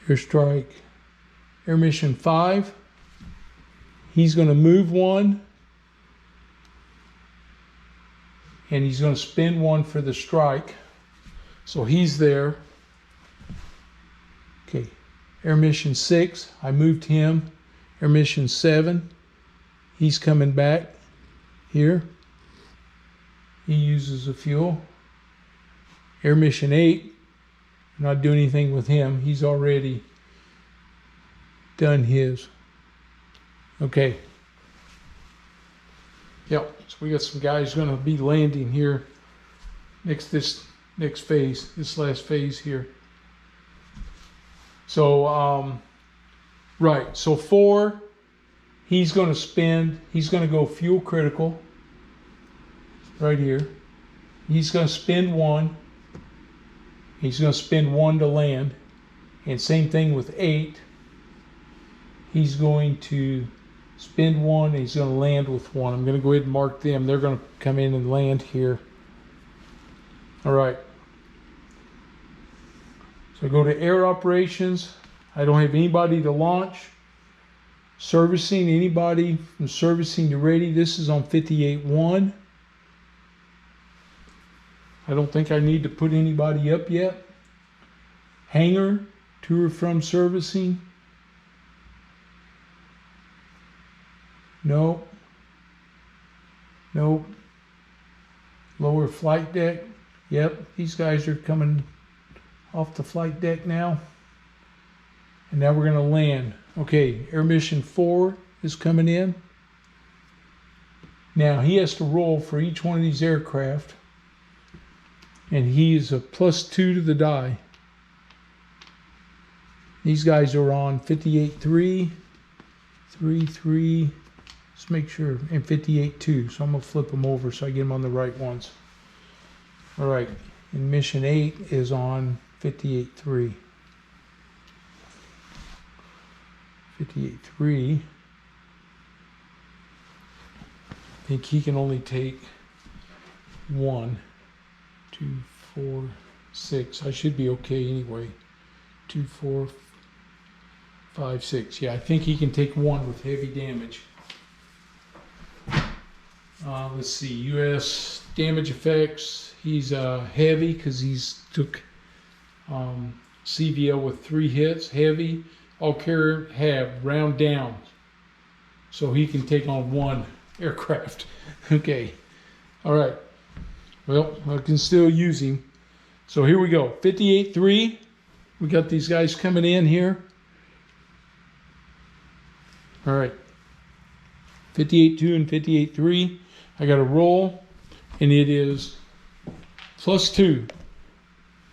Airstrike. Air mission 5. He's going to move 1. And he's going to spin 1 for the strike. So he's there. Okay. Air mission 6. I moved him. Air mission 7. He's coming back here. He uses the fuel. Air mission 8. I'm not doing anything with him. He's already done his. Okay. Yep. So we got some guys going to be landing here this next phase, this last phase here. So right. So 4, he's going to spend. He's going to go fuel critical. Right here. He's going to spend 1. He's going to spend 1 to land. And same thing with 8. He's going to spend 1 and he's going to land with 1. I'm going to go ahead and mark them. They're going to come in and land here. All right. So I go to air operations. I don't have anybody to launch. Servicing, anybody from servicing to ready. This is on 58-1. I don't think I need to put anybody up yet. Hangar, to or from servicing. Nope. Nope. Lower flight deck. Yep, these guys are coming off the flight deck now. And now we're going to land. Okay, air mission 4 is coming in. Now he has to roll for each one of these aircraft. And he is a +2 to the die. These guys are on 58-3, 3-3. Let's make sure, and 58-2. So I'm going to flip them over so I get them on the right ones. All right, and mission 8 is on 58-3. 58-3. I think he can only take 1, 2, 4, 6. I should be okay anyway. 2, 4, 5, 6. Yeah, I think he can take 1 with heavy damage. Let's see, U.S. damage effects. He's heavy because he's took CVL with 3 hits. Heavy. All carrier have round down. So he can take on 1 aircraft. Okay. All right. Well, I can still use him. So here we go. 58-3. We got these guys coming in here. All right. 58-2 and 58-3. I got a roll, and it is +2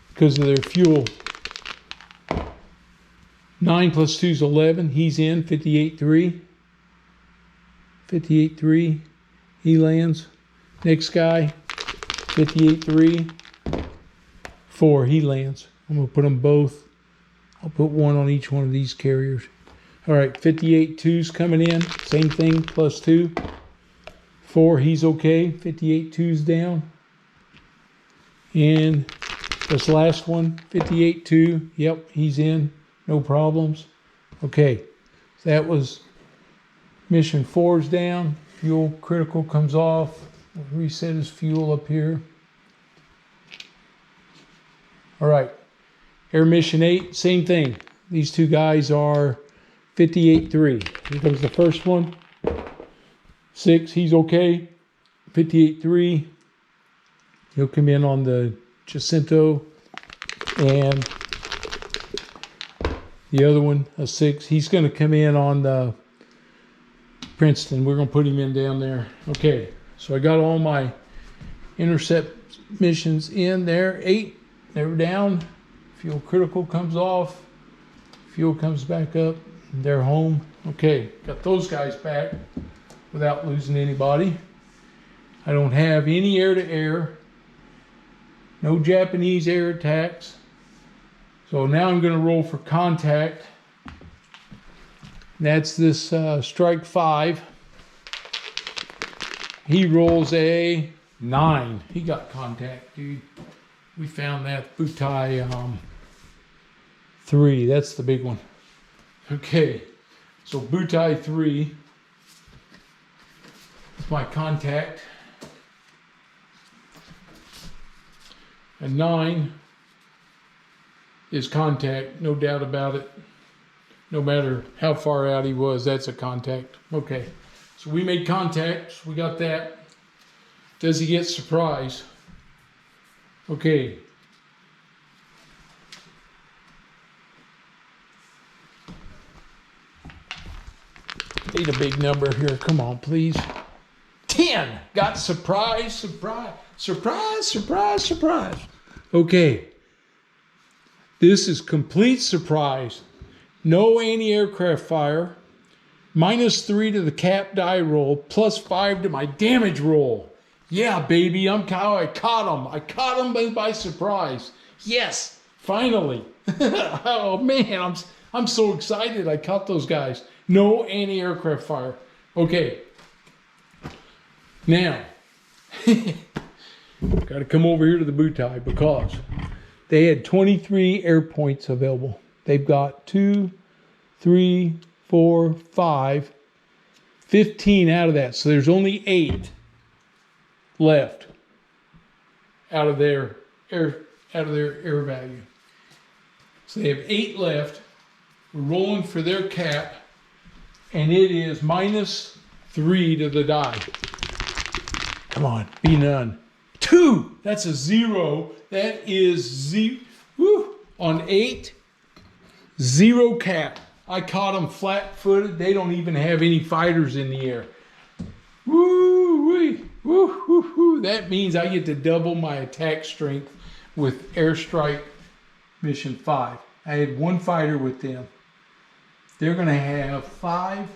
because of their fuel. 9 + 2 is 11. He's in 58.3. 58.3. He lands. Next guy, 58.3. 4. He lands. I'm going to put them both. I'll put one on each one of these carriers. All right, 58.2's coming in. Same thing, +2. 4, he's okay. 58.2's down. And this last one, 58.2. Yep, he's in. No problems. Okay, so that was mission 4's down. Fuel critical comes off. We'll reset his fuel up here. All right, air mission 8, same thing. These two guys are 58.3. Here comes the first one. 6, he's okay. 58.3. He'll come in on the Jacinto. And the other one, a 6, he's going to come in on the Princeton. We're going to put him in down there. Okay, so I got all my intercept missions in there. 8, they're down. Fuel critical comes off. Fuel comes back up. They're home. Okay, got those guys back without losing anybody. I don't have any air-to-air. No Japanese air attacks. So now I'm going to roll for contact. That's this Strike 5. He rolls a 9. He got contact, dude. We found that Butai 3. That's the big one. Okay, so Butai 3 is my contact. A 9 is contact, no doubt about it. No matter how far out he was, that's a contact. Okay, so we made contact. We got that. Does he get surprise? Okay. Need a big number here. Come on, please. 10. Got surprise, surprise, surprise, surprise, surprise. Okay. This is complete surprise. No anti-aircraft fire. -3 to the cap die roll. +5 to my damage roll. Yeah, baby. I caught him. I caught him by surprise. Yes. Finally. Oh, man. I'm so excited. I caught those guys. No anti-aircraft fire. Okay. Now, got to come over here to the Butai because they had 23 air points available. They've got 2, 3, 4, 5, 15 out of that. So there's only 8 left out of their air value. So they have 8 left. We're rolling for their cap, and it is -3 to the die. Come on, be none. 2. That's a 0. That is 0. Woo. On 8, 0 cap. I caught them flat-footed. They don't even have any fighters in the air. Woo-wee. Woo-hoo-hoo. That means I get to double my attack strength with Airstrike Mission 5. I had 1 fighter with them. They're going to have 5,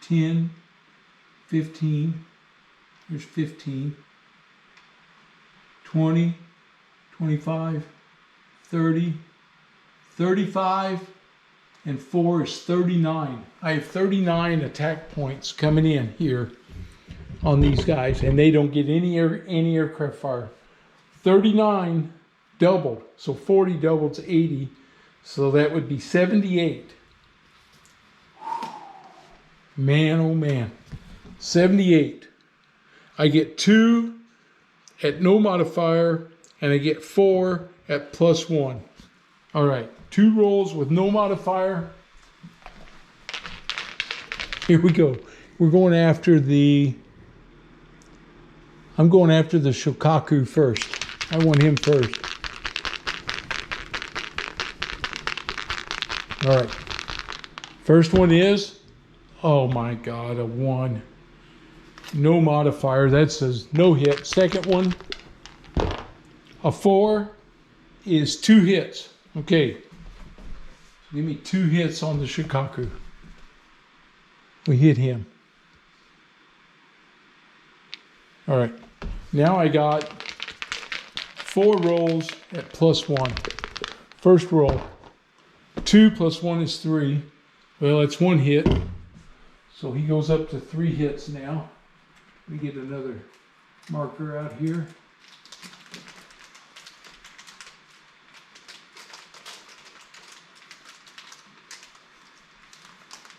10, 15. There's 15. 20, 25, 30, 35, and 4 is 39. I have 39 attack points coming in here on these guys, and they don't get any aircraft fire. 39 doubled, so 40 doubled to 80, so that would be 78. Man, oh man, 78. I get 2 at no modifier, and I get 4 at +1. All right, 2 rolls with no modifier. Here we go. We're going after I'm going after the Shokaku first. I want him first. All right. First one is, oh my God, a 1. No modifier. That says no hit. Second one, A 4 is 2 hits. Okay. Give me 2 hits on the Shikaku. We hit him. All right. Now I got 4 rolls at +1. First roll. 2 + 1 is 3. Well, it's 1 hit. So he goes up to 3 hits now. Let me get another marker out here.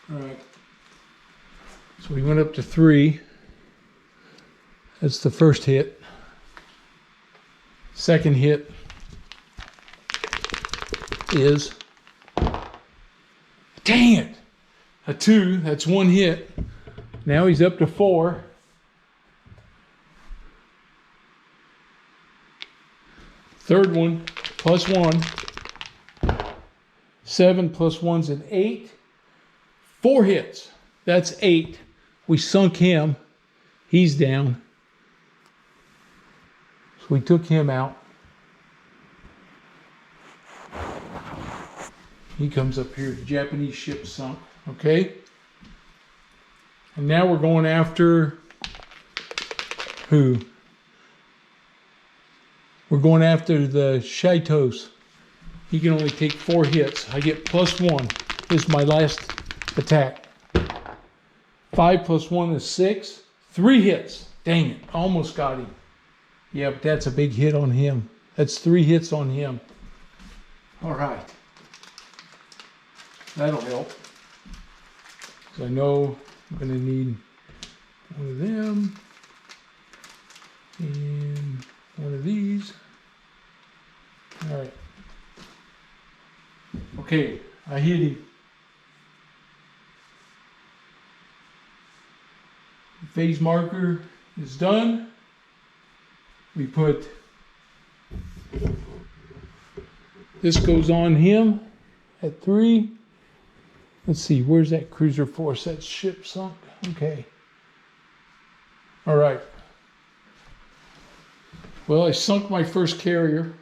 All right. So we went up to 3. That's the first hit. Second hit is, dang it, a 2. That's 1 hit. Now he's up to 4. Third one, +1. 7 + 1's an 8. 4 hits. That's 8. We sunk him. He's down. So we took him out. He comes up here. Japanese ship sunk. Okay. And now we're going after who? We're going after the Shitos. He can only take 4 hits. I get +1. This is my last attack. 5 + 1 is 6. 3 hits. Dang it. Almost got him. Yeah, but that's a big hit on him. That's 3 hits on him. All right. That'll help. So I know I'm going to need one of them and one of these. All right. Okay, I hit him. The phase marker is done. We put, this goes on him at 3. Let's see, where's that cruiser force? That ship sunk? Okay. All right. Well, I sunk my first carrier.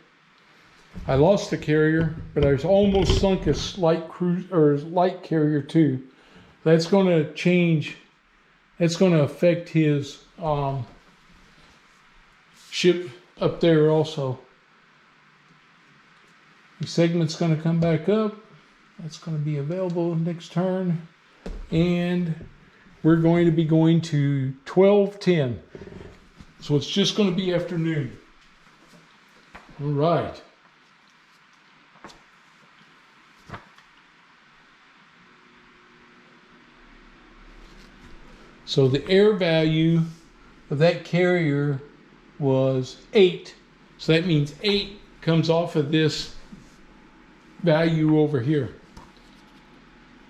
I lost the carrier, but I was almost sunk a light cruise or light carrier too. That's going to change. That's going to affect his ship up there also. The segment's going to come back up. That's going to be available next turn. And we're going to be going to 12:10. So it's just going to be afternoon. All right. So the air value of that carrier was 8. So that means 8 comes off of this value over here.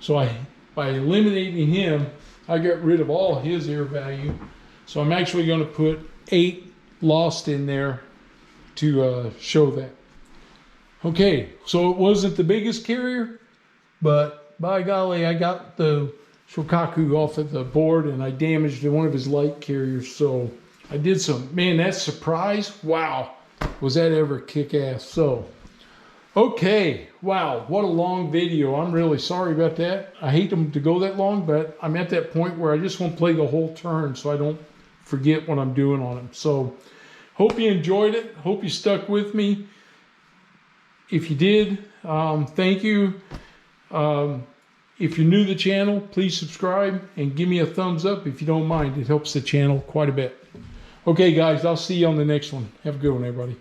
So by eliminating him, I got rid of all his air value. So I'm actually going to put 8 lost in there to show that. Okay, so it wasn't the biggest carrier, but by golly, I got the Shokaku off of the board and I damaged one of his light carriers. So I did some, man, that surprise, wow, was that ever kick-ass. So, okay, wow, what a long video. I'm really sorry about that. I hate them to go that long, but I'm at that point where I just want to play the whole turn so I don't forget what I'm doing on them. So, hope you enjoyed it. Hope you stuck with me. If you did, thank you. If you're new to the channel, please subscribe and give me a thumbs up if you don't mind. It helps the channel quite a bit. Okay, guys, I'll see you on the next one. Have a good one, everybody.